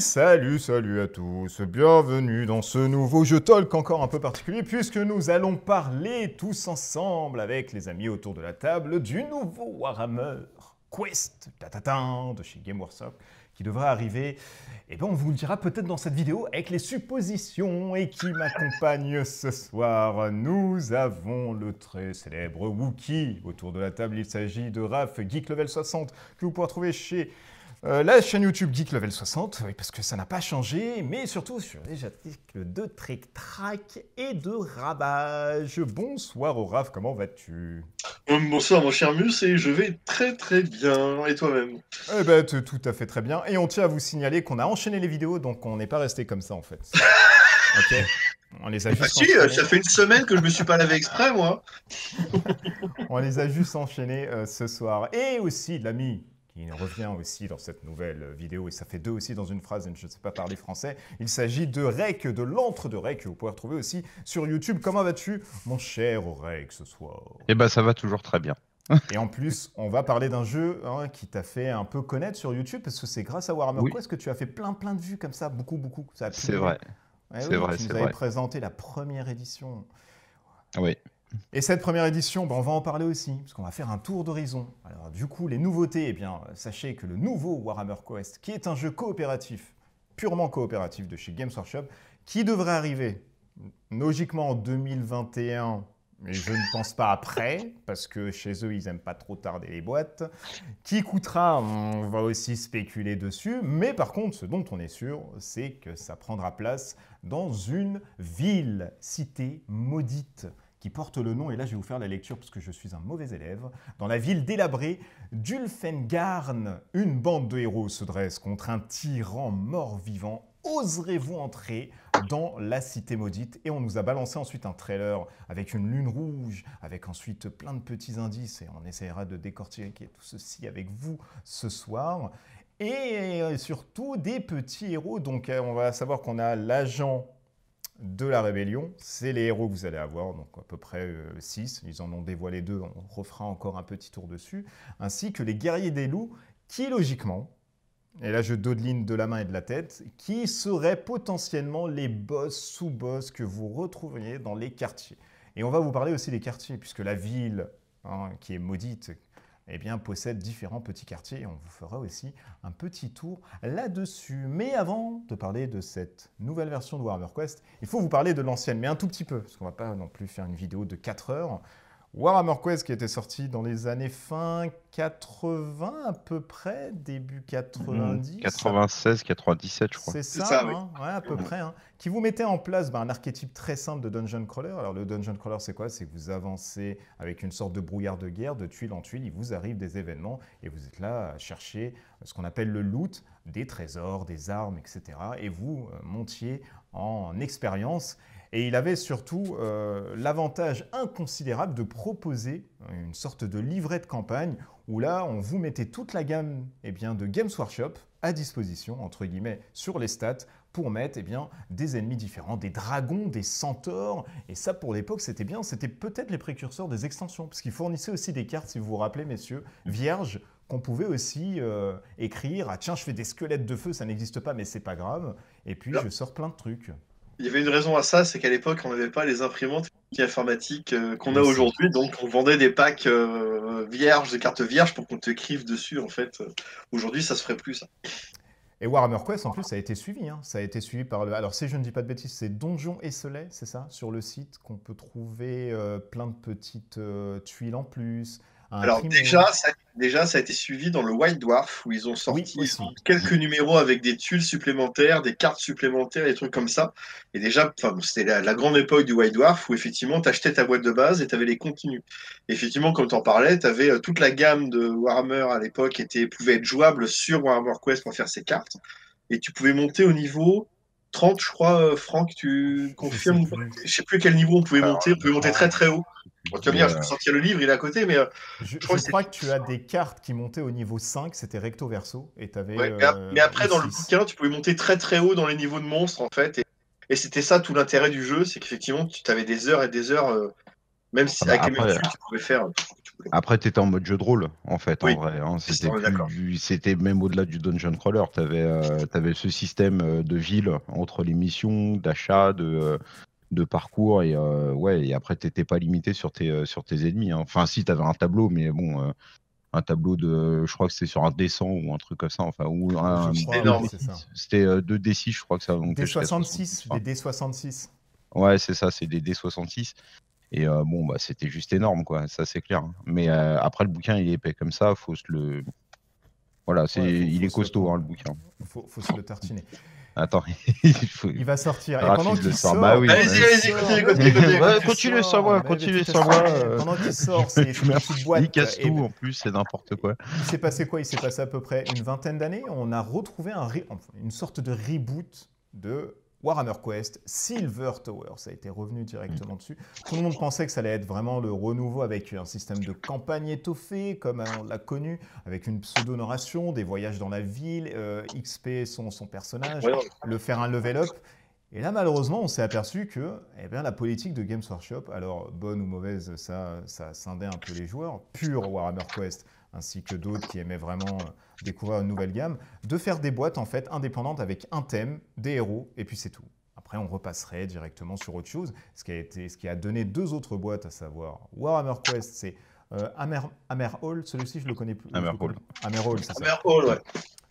Salut à tous, bienvenue dans ce nouveau jeu Talk encore un peu particulier puisque nous allons parler tous ensemble avec les amis autour de la table du nouveau Warhammer Quest de chez Game Workshop qui devrait arriver, et bien on vous le dira peut-être dans cette vidéo avec les suppositions. Et qui m'accompagne ce soir, nous avons le très célèbre Wookie autour de la table. Il s'agit de Raph, Geek Level 60, que vous pourrez trouver chez la chaîne YouTube Geek Level 60, oui, parce que ça n'a pas changé, mais surtout sur les articles de Trick Track et de Ravage. Bonsoir au Raph, comment vas-tu? Bonsoir mon cher Mus, et je vais très très bien. Et toi-même? Eh ben, tout à fait très bien. Et on tient à vous signaler qu'on a enchaîné les vidéos, donc on n'est pas resté comme ça en fait. Ok. On les a Ah juste si, enchaînées. ça fait une semaine que je me suis pas lavé exprès, moi. On les a juste enchaînés ce soir. Et aussi l'ami qui revient aussi dans cette nouvelle vidéo, et ça fait deux aussi dans une phrase, et je ne sais pas parler français. Il s'agit de Rek, de l'antre de Rek, que vous pouvez retrouver aussi sur YouTube. Comment vas-tu, mon cher Rek, ce soir? Eh ben, ça va toujours très bien. Et en plus, on va parler d'un jeu qui t'a fait un peu connaître sur YouTube, parce que c'est grâce à Warhammer Oui, Quest que tu as fait plein de vues comme ça, beaucoup. Ça a c'est plu. vrai. Eh C'est oui, vrai, tu c'est nous avais vrai. présenté la première édition. Oui. Et cette première édition, on va en parler aussi, parce qu'on va faire un tour d'horizon. Alors du coup, les nouveautés, eh bien, sachez que le nouveau Warhammer Quest, qui est un jeu coopératif, purement coopératif de chez Games Workshop, qui devrait arriver logiquement en 2021, mais je ne pense pas après, parce que chez eux, ils n'aiment pas trop tarder les boîtes, qui coûtera, on va aussi spéculer dessus, mais par contre, ce dont on est sûr, c'est que ça prendra place dans une ville, cité maudite, qui porte le nom, et là je vais vous faire la lecture parce que je suis un mauvais élève, dans la ville délabrée d'Ulfengarn. Une bande de héros se dresse contre un tyran mort-vivant. Oserez-vous entrer dans la cité maudite? Et on nous a balancé ensuite un trailer avec une lune rouge, avec ensuite plein de petits indices, et on essaiera de décortiquer tout ceci avec vous ce soir. Et surtout des petits héros, donc on va savoir qu'on a l'agent de la rébellion, c'est les héros que vous allez avoir, donc à peu près 6, ils en ont dévoilé 2, on refera encore un petit tour dessus, ainsi que les guerriers des loups, qui logiquement, et là je dodeline de la main et de la tête, qui seraient potentiellement les boss, sous-boss que vous retrouveriez dans les quartiers. Et on va vous parler aussi des quartiers, puisque la ville qui est maudite, eh bien, possède différents petits quartiers, et on vous fera aussi un petit tour là-dessus. Mais avant de parler de cette nouvelle version de Warhammer Quest, il faut vous parler de l'ancienne, mais un tout petit peu, parce qu'on ne va pas non plus faire une vidéo de 4 heures. Warhammer Quest qui était sorti dans les années fin 80 à peu près, début 90. 96, 97, je crois. C'est C'est ça, ça, oui. ouais, à peu près. Qui vous mettait en place un archétype très simple de Dungeon Crawler. Alors le Dungeon Crawler, c'est quoi? C'est que vous avancez avec une sorte de brouillard de guerre, de tuile en tuile, il vous arrive des événements, et vous êtes là à chercher ce qu'on appelle le loot, des trésors, des armes, etc. Et vous montiez en expérience. Et il avait surtout l'avantage inconsidérable de proposer une sorte de livret de campagne où là, on vous mettait toute la gamme de Games Workshop à disposition, entre guillemets, sur les stats pour mettre des ennemis différents, des dragons, des centaures. Et ça, pour l'époque, c'était bien. C'était peut-être les précurseurs des extensions, parce qu'ils fournissaient aussi des cartes, si vous vous rappelez, messieurs, vierges, qu'on pouvait aussi écrire. Ah tiens, je fais des squelettes de feu, ça n'existe pas, mais c'est pas grave. Et puis, Alors, je sors plein de trucs. il y avait une raison à ça, c'est qu'à l'époque, on n'avait pas les imprimantes informatiques qu'on a Aussi. aujourd'hui, donc on vendait des packs vierges, des cartes vierges pour qu'on te écrive dessus, en fait. Aujourd'hui, ça se ferait plus, ça. Et Warhammer Quest, en plus, ça a été suivi. Ça a été suivi par le... Alors, si je ne dis pas de bêtises, c'est Donjon et Soleil, c'est ça? Sur le site, qu'on peut trouver plein de petites tuiles en plus, à Alors imprimer. déjà, ça a été suivi dans le White Dwarf, où Oui, ils aussi. ont quelques numéros avec des tuiles supplémentaires, des cartes supplémentaires, des trucs comme ça. Et déjà, enfin, bon, c'était la grande époque du White Dwarf, où effectivement, tu achetais ta boîte de base et tu avais les contenus. Effectivement, comme tu en parlais, tu avais toute la gamme de Warhammer à l'époque pouvait être jouable sur Warhammer Quest pour faire ses cartes. Et tu pouvais monter au niveau 30, je crois, Franck, tu Je sais confirmes ou pas? plus. Je sais plus quel niveau on pouvait Alors, monter. On pouvait monter très très haut. Bon, tu vas me mais, dire, je peux sortir le livre, il est à côté, mais je crois Je que crois c'était. que tu as des cartes qui montaient au niveau 5, c'était recto verso, et tu avais Ouais, mais ou après, dans le 6. bouquin, tu pouvais monter très très haut dans les niveaux de monstres, en fait. Et c'était ça tout l'intérêt du jeu, c'est qu'effectivement, tu avais des heures et des heures. Même si avec les mêmes tuiles, tu pouvais faire. Après, tu étais en mode jeu de rôle, en fait, Oui. en vrai. Hein. D'accord. C'était même au-delà du dungeon crawler. Tu avais ce système de ville entre les missions, d'achat, de parcours. Et, ouais, et après, tu n'étais pas limité sur tes ennemis. Hein. Enfin, si, tu avais un tableau, mais bon, un tableau de. Je crois que c'était sur un D100 ou un truc comme ça. Enfin, ou un Je crois, énorme. ouais, c'est ça. C'était 2D6, je crois que ça montait jusqu'à 66, 66. des D66. Ouais, c'est ça, c'est des D66. Et bon, bah, c'était juste énorme, quoi, ça c'est clair. Hein. Mais après, le bouquin, il est épais comme ça, faut se le. Voilà, Ouais, il est se le costaud, prendre. hein, le bouquin. Faut se le tartiner. Attends, Il va sortir. Et pendant qu'il sort, bah oui, allez-y, continue. Ouais, continue sans moi, continue sans moi. Pendant qu'il sort, c'est une petite boîte. Il casse et tout, en plus, c'est n'importe quoi. il s'est passé quoi? Il s'est passé à peu près une vingtaine d'années. On a retrouvé une sorte de reboot de Warhammer Quest, Silver Tower. Ça a été revenu directement dessus. Tout le monde pensait que ça allait être vraiment le renouveau avec un système de campagne étoffé, comme on l'a connu, avec une pseudo-narration, des voyages dans la ville, XP son personnage, le faire un level up. Et là, malheureusement, on s'est aperçu que la politique de Games Workshop, alors bonne ou mauvaise, ça scindait un peu les joueurs, pur Warhammer Quest, ainsi que d'autres qui aimaient vraiment découvrir une nouvelle gamme, de faire des boîtes en fait indépendantes avec un thème, des héros, et puis c'est tout. Après, on repasserait directement sur autre chose, ce qui a donné deux autres boîtes, à savoir Warhammer Quest, c'est Hammerhall, celui-ci je le connais plus. Hammerhall. Hammerhall, c'est ça. Hammerhall, ouais.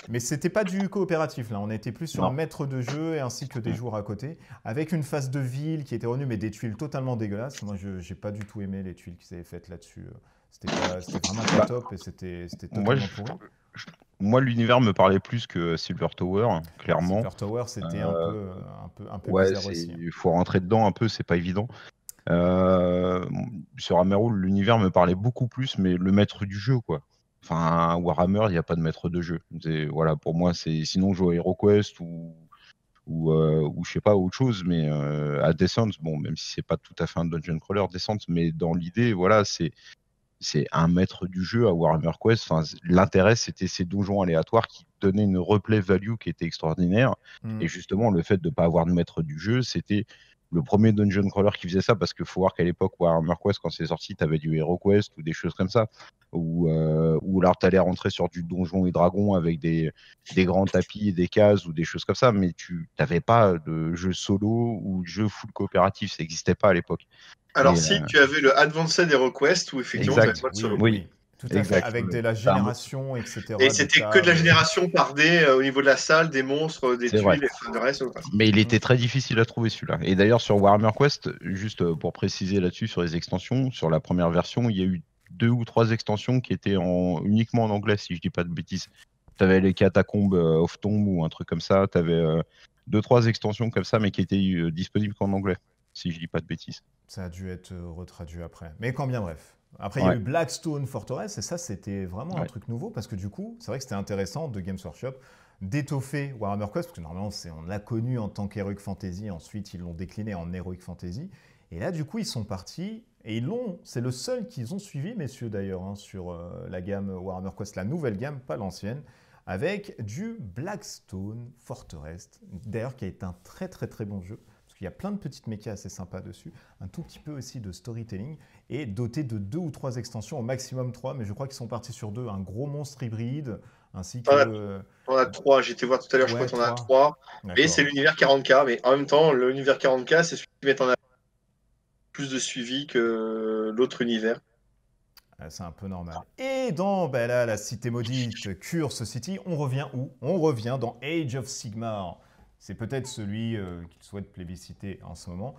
Mais c'était pas du coopératif là, on était plus sur un maître de jeu et ainsi que des joueurs à côté, avec une phase de ville qui était revenue, mais des tuiles totalement dégueulasses. Moi, j'ai pas du tout aimé les tuiles qui s'avaient faites là-dessus. C'était vraiment pas top et c'était totalement pourri. Moi, l'univers me parlait plus que Silver Tower, clairement. Silver Tower, c'était un peu ouais, bizarre aussi. Il faut rentrer dedans un peu, c'est pas évident. Sur Hammerhall, l'univers me parlait beaucoup plus, mais le maître du jeu, quoi. Enfin, Warhammer, il n'y a pas de maître de jeu. Voilà, pour moi, c'est sinon jouer à HeroQuest ou je sais pas, autre chose, mais à Descent, bon, même si c'est pas tout à fait un dungeon crawler, Descent, mais dans l'idée, voilà, c'est un maître du jeu à Warhammer Quest. Enfin, l'intérêt, c'était ces donjons aléatoires qui donnaient une replay value qui était extraordinaire. Et justement, le fait de ne pas avoir de maître du jeu, c'était le premier dungeon crawler qui faisait ça, parce qu'il faut voir qu'à l'époque, Warhammer Quest, quand c'est sorti, tu avais du HeroQuest ou des choses comme ça, où alors tu allais rentrer sur du donjon et dragon avec des grands tapis et des cases ou des choses comme ça, mais tu n'avais pas de jeu solo ou de jeu full coopératif, ça n'existait pas à l'époque. Alors, tu avais le Advanced HeroQuest où effectivement tu avais le mode solo. Oui. Tout à fait, avec de la génération, etc. Et c'était que de la génération par dés au niveau de la salle, des monstres, des tuiles, et le reste. Mais il était très difficile à trouver celui-là. Et d'ailleurs, sur Warhammer Quest, juste pour préciser là-dessus, sur les extensions, sur la première version, il y a eu 2 ou 3 extensions qui étaient uniquement en anglais, si je dis pas de bêtises. Tu avais les catacombes of Tomb ou un truc comme ça. Tu avais 2-3 extensions comme ça, mais qui étaient disponibles qu'en anglais, si je dis pas de bêtises. Ça a dû être retraduit après. Mais quand bien bref. Après, il y a eu Blackstone Fortress, et ça, c'était vraiment un truc nouveau, parce que du coup, c'est vrai que c'était intéressant de Games Workshop d'étoffer Warhammer Quest, parce que normalement, on l'a connu en tant qu'Heroic Fantasy, ensuite, ils l'ont décliné en Heroic Fantasy. Et là, du coup, ils sont partis, et c'est le seul qu'ils ont suivi, messieurs, d'ailleurs, hein, sur la gamme Warhammer Quest, la nouvelle gamme, pas l'ancienne, avec du Blackstone Fortress, d'ailleurs, qui est un très, très, très bon jeu. Il y a plein de petites mécas assez sympas dessus, un tout petit peu aussi de storytelling, et doté de 2 ou 3 extensions, au maximum 3, mais je crois qu'ils sont partis sur 2, un gros monstre hybride, ainsi que... On a 3, j'étais voir tout à l'heure, je crois qu'on a 3, et c'est l'univers 40K, mais en même temps, l'univers 40K, c'est celui qui met en avant plus de suivi que l'autre univers. C'est un peu normal. Et dans la cité maudite, Curse City, on revient où? On revient dans Age of Sigmar. C'est peut-être celui qu'il souhaite plébisciter en ce moment.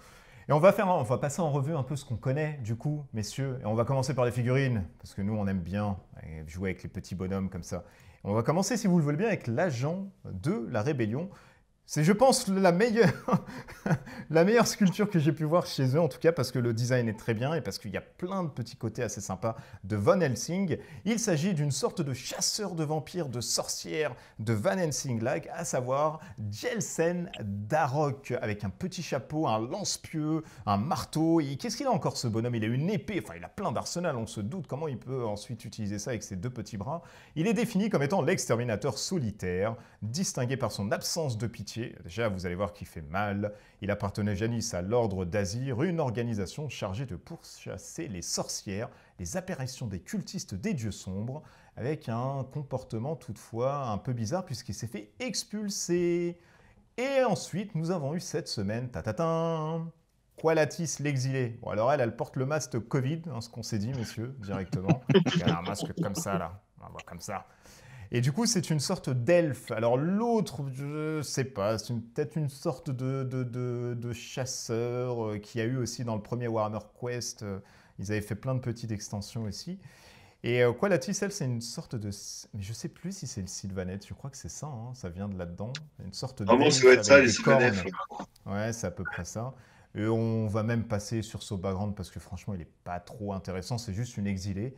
Et on va passer en revue un peu ce qu'on connaît, du coup, messieurs. Et on va commencer par les figurines, parce que nous, on aime bien jouer avec les petits bonhommes comme ça. Et on va commencer, si vous le voulez bien, avec l'agent de la rébellion. C'est, je pense, la meilleure sculpture que j'ai pu voir chez eux, en tout cas, parce que le design est très bien et parce qu'il y a plein de petits côtés assez sympas de Van Helsing. Il s'agit d'une sorte de chasseur de vampires, de sorcières de Van Helsing-like, à savoir Jelsen Darroch, avec un petit chapeau, un lance-pieu, un marteau. Qu'est-ce qu'il a encore, ce bonhomme? Il a une épée, enfin, il a plein d'arsenal. On se doute comment il peut ensuite utiliser ça avec ses 2 petits bras. Il est défini comme étant l'exterminateur solitaire, distingué par son absence de pitié pitié. Déjà, vous allez voir qu'il fait mal. Il appartenait jadis à l'Ordre d'Azir, une organisation chargée de pourchasser les sorcières, les apparitions des cultistes des dieux sombres, avec un comportement toutefois un peu bizarre puisqu'il s'est fait expulser. Et ensuite, nous avons eu cette semaine, Qualatis l'exilé. Bon, alors elle porte le masque Covid, ce qu'on s'est dit, messieurs, directement. Il y a un masque comme ça, là. On va voir comme ça. Et du coup, c'est une sorte d'elfe. Alors l'autre, je sais pas, c'est peut-être une sorte de chasseur qu'il y a eu aussi dans le premier Warhammer Quest. Ils avaient fait plein de petites extensions aussi. Et Qualatis, elle, c'est une sorte de... Mais je sais plus si c'est le Sylvaneth, je crois que c'est ça, ça vient de là-dedans. Une sorte Vraiment, d'elfe ça doit être ça, avec les des cornes. Sylvaneth. Ouais, c'est à peu près ça. Et on va même passer sur ce background parce que franchement, il n'est pas trop intéressant, c'est juste une exilée.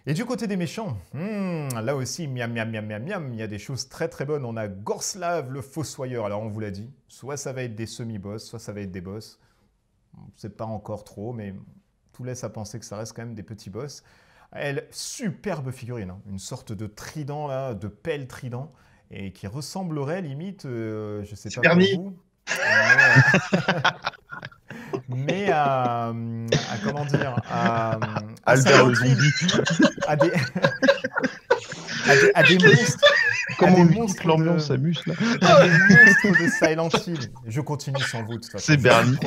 Et du côté des méchants, là aussi, miam, miam, miam, miam, miam, il y a des choses très très bonnes. On a Gorslav le Fossoyeur. Alors on vous l'a dit, soit ça va être des semi-boss, soit ça va être des boss. C'est pas encore trop, mais tout laisse à penser que ça reste quand même des petits boss. Elle, superbe figurine, une sorte de trident là, de pelle trident, et qui ressemblerait limite, je sais pas Bernie. pour vous, mais à comment dire, à Albert le Silent Hill, zombie. à des monstres. Comment des on monstres que l'ambiance s'amuse là? à des monstres de Silent Hill. Je continue sans vous de toute façon. C'est Bernie.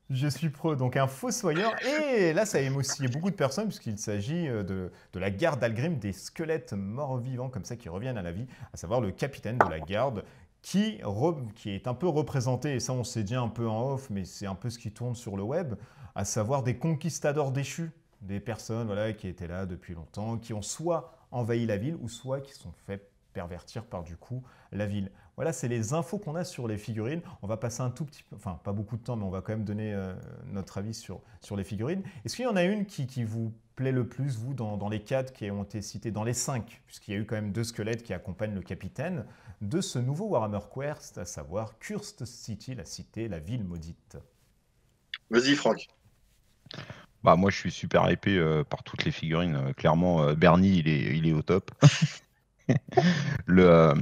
Je suis pro, donc un fossoyeur. Et là, ça a émoustillé beaucoup de personnes, puisqu'il s'agit de la garde d'Algrim, des squelettes morts-vivants comme ça qui reviennent à la vie, à savoir le capitaine de la garde, qui est un peu représenté, et ça on s'est dit un peu en off, mais c'est un peu ce qui tourne sur le web, à savoir des conquistadors déchus, des personnes voilà, qui étaient là depuis longtemps, qui ont soit envahi la ville, ou soit qui sont fait pervertir par du coup la ville. Voilà, c'est les infos qu'on a sur les figurines. On va passer un tout petit peu, enfin pas beaucoup de temps, mais on va quand même donner notre avis sur les figurines. Est-ce qu'il y en a une qui vous plaît le plus, vous, dans les 4 qui ont été cités, dans les 5, puisqu'il y a eu quand même 2 squelettes qui accompagnent le capitaine de ce nouveau Warhammer Quest, à savoir Cursed City, la cité, la ville maudite. Vas-y, Franck. Bah, moi, je suis super hypé par toutes les figurines. Clairement, Bernie, il est au top. Le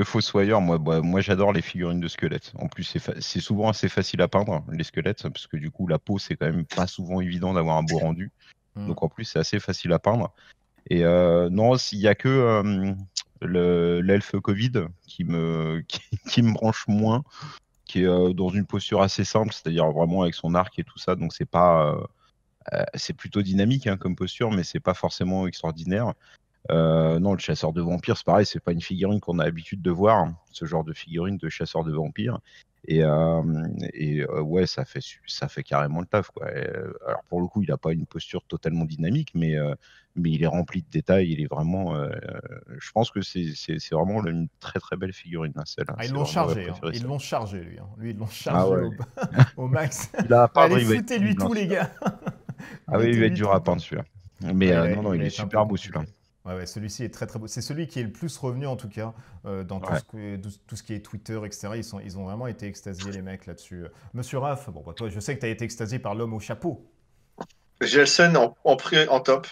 Fossoyeur, moi j'adore les figurines de squelettes. En plus, c'est souvent assez facile à peindre, les squelettes, parce que du coup, la peau, c'est quand même pas souvent évident d'avoir un beau rendu. Donc en plus, c'est assez facile à peindre. Et non, s'il y a que l'elfe Covid qui me branche moins, qui est dans une posture assez simple, c'est-à-dire vraiment avec son arc et tout ça. Donc c'est plutôt dynamique comme posture, mais c'est pas forcément extraordinaire. Non, le chasseur de vampires, c'est pareil, c'est pas une figurine qu'on a l'habitude de voir, ce genre de figurine de chasseur de vampires. Et ouais, ça fait carrément le taf, quoi. Alors pour le coup, il a pas une posture totalement dynamique, mais il est rempli de détails. Il est vraiment, je pense que c'est vraiment une très très belle figurine, celle-là. Ils C'est l'ont vraiment ma chargé, préférée, ils celle-là. l'ont chargé lui. Lui, ils l'ont Ah chargé ouais. au max. Il a à peindre, Allez, il va être foutez-lui terrible, hein, tout, les celui-là. gars. Ah oui, il va être Mettez-lui dur tout à le temps. peindre celui-là. Mais Ouais, non, il il va est être un peu super beau compliqué. celui-là. Ouais, celui-ci est très très beau. C'est celui qui est le plus revenu en tout cas dans Ouais. tout ce qui est Twitter, etc. Ils ont vraiment été extasiés les mecs là-dessus. Monsieur Raph, bon, bah, toi, je sais que tu as été extasié par l'homme au chapeau. Gelsen en top.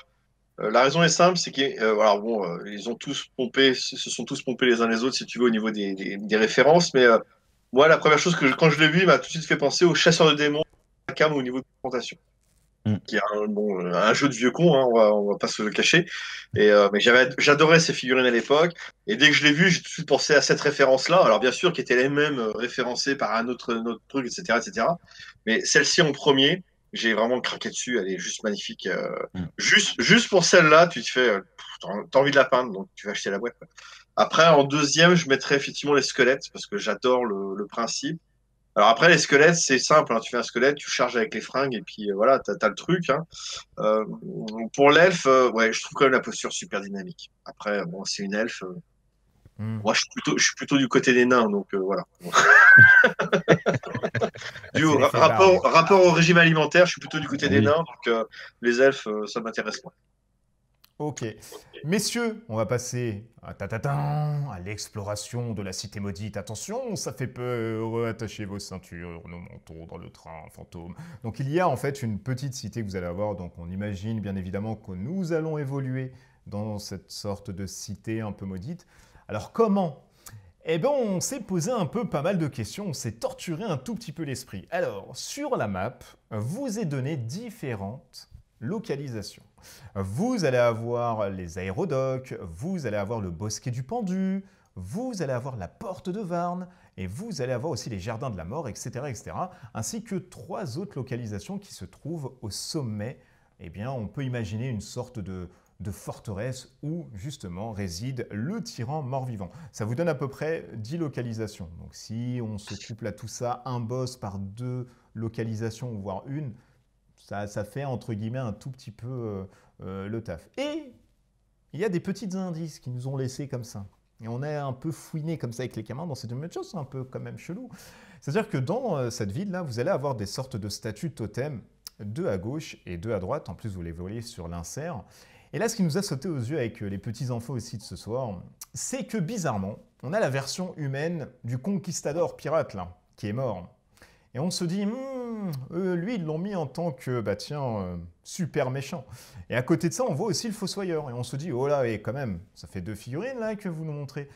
La raison est simple, c'est qu'ils voilà, bon, ils ont tous pompé, se sont tous pompés les uns les autres, si tu veux, au niveau des références. Mais moi, la première chose quand je l'ai vu, il m'a tout de suite fait penser au chasseur de démons, Cam au niveau de présentation, Mm. qui est un jeu de vieux con, on va pas se le cacher. Mais j'adorais ces figurines à l'époque. Et dès que je l'ai vu, j'ai tout de suite pensé à cette référence-là. Alors bien sûr, qui étaient les mêmes référencées par un autre truc, etc., etc. Mais celle-ci en premier, j'ai vraiment craqué dessus. Elle est juste magnifique. Mm. Juste pour celle-là, tu te fais, t'as envie de la peindre, donc tu vas acheter la boîte, quoi. Après, en deuxième, je mettrais effectivement les squelettes parce que j'adore le principe. Alors après, les squelettes, c'est simple, tu fais un squelette, tu charges avec les fringues et puis voilà, t'as le truc. Euh, pour l'elfe, ouais, je trouve quand même la posture super dynamique. Après, bon, c'est une elfe. Moi, je suis plutôt du côté des nains, donc voilà. C'est l'effet barbe. Rapport au régime alimentaire, je suis plutôt du côté des Oui. nains, donc les elfes, ça m'intéresse moins. Ok. Messieurs, on va passer à l'exploration de la cité maudite. Attention, ça fait peur. Attachez vos ceintures, nos manteaux dans le train fantôme. Donc il y a en fait une petite cité que vous allez avoir. Donc on imagine bien évidemment que nous allons évoluer dans cette sorte de cité un peu maudite. Alors comment ? Eh bien, on s'est posé un peu pas mal de questions, on s'est torturé un tout petit peu l'esprit. Alors, sur la map, vous est donné différentes localisations. Vous allez avoir les aérodocks, vous allez avoir le bosquet du pendu, vous allez avoir la porte de Varne, et vous allez avoir aussi les jardins de la mort, etc., etc., ainsi que 3 autres localisations qui se trouvent au sommet. Eh bien, on peut imaginer une sorte de forteresse où justement réside le tyran mort-vivant. Ça vous donne à peu près 10 localisations. Donc si on se couple à tout ça, un boss par 2 localisations, voire une, ça fait entre guillemets un tout petit peu le taf. Et il y a des petits indices qui nous ont laissés comme ça. Et on est un peu fouiné comme ça avec les caméras dans cette chose, c'est un peu quand même chelou. C'est-à-dire que dans cette ville-là, vous allez avoir des sortes de statues totems, 2 à gauche et 2 à droite. En plus, vous les voyez sur l'insert. Et là, ce qui nous a sauté aux yeux avec les petits infos aussi de ce soir, c'est que bizarrement, on a la version humaine du conquistador pirate là, qui est mort. Et on se dit, lui, ils l'ont mis en tant que, bah tiens, super méchant. Et à côté de ça, on voit aussi le fossoyeur. Et on se dit, oh là, et quand même, ça fait 2 figurines là que vous nous montrez.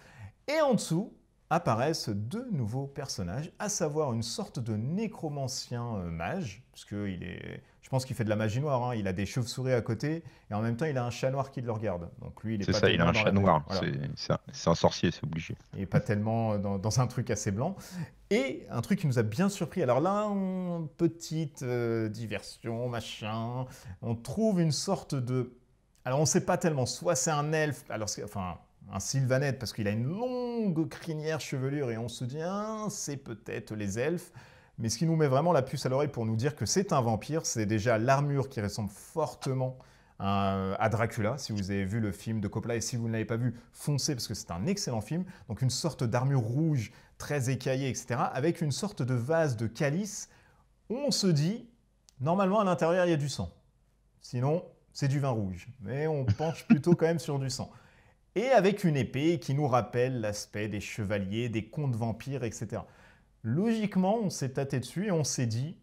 Et en dessous apparaissent 2 nouveaux personnages, à savoir une sorte de nécromancien mage, parce que je pense qu'il fait de la magie noire, hein. Il a des chauves-souris à côté, et en même temps, il a un chat noir qui le regarde. Donc lui, il est C'est pas ça, il a tellement un dans chat la magie. noir. Voilà. C'est un sorcier, c'est obligé. Il n'est pas tellement dans un truc assez blanc. Et un truc qui nous a bien surpris, alors là, petite diversion, machin, on trouve une sorte de... Alors on ne sait pas tellement, soit c'est un elfe, enfin un sylvanette, parce qu'il a une longue crinière chevelure, et on se dit, ah, c'est peut-être les elfes. Mais ce qui nous met vraiment la puce à l'oreille pour nous dire que c'est un vampire, c'est déjà l'armure qui ressemble fortement à Dracula. Si vous avez vu le film de Coppola, et si vous ne l'avez pas vu, foncez parce que c'est un excellent film. Donc une sorte d'armure rouge, très écaillée, etc. Avec une sorte de vase de calice où on se dit, normalement à l'intérieur il y a du sang. Sinon, c'est du vin rouge. Mais on penche plutôt quand même sur du sang. Et avec une épée qui nous rappelle l'aspect des chevaliers, des contes vampires, etc. Logiquement, on s'est tâté dessus et on s'est dit,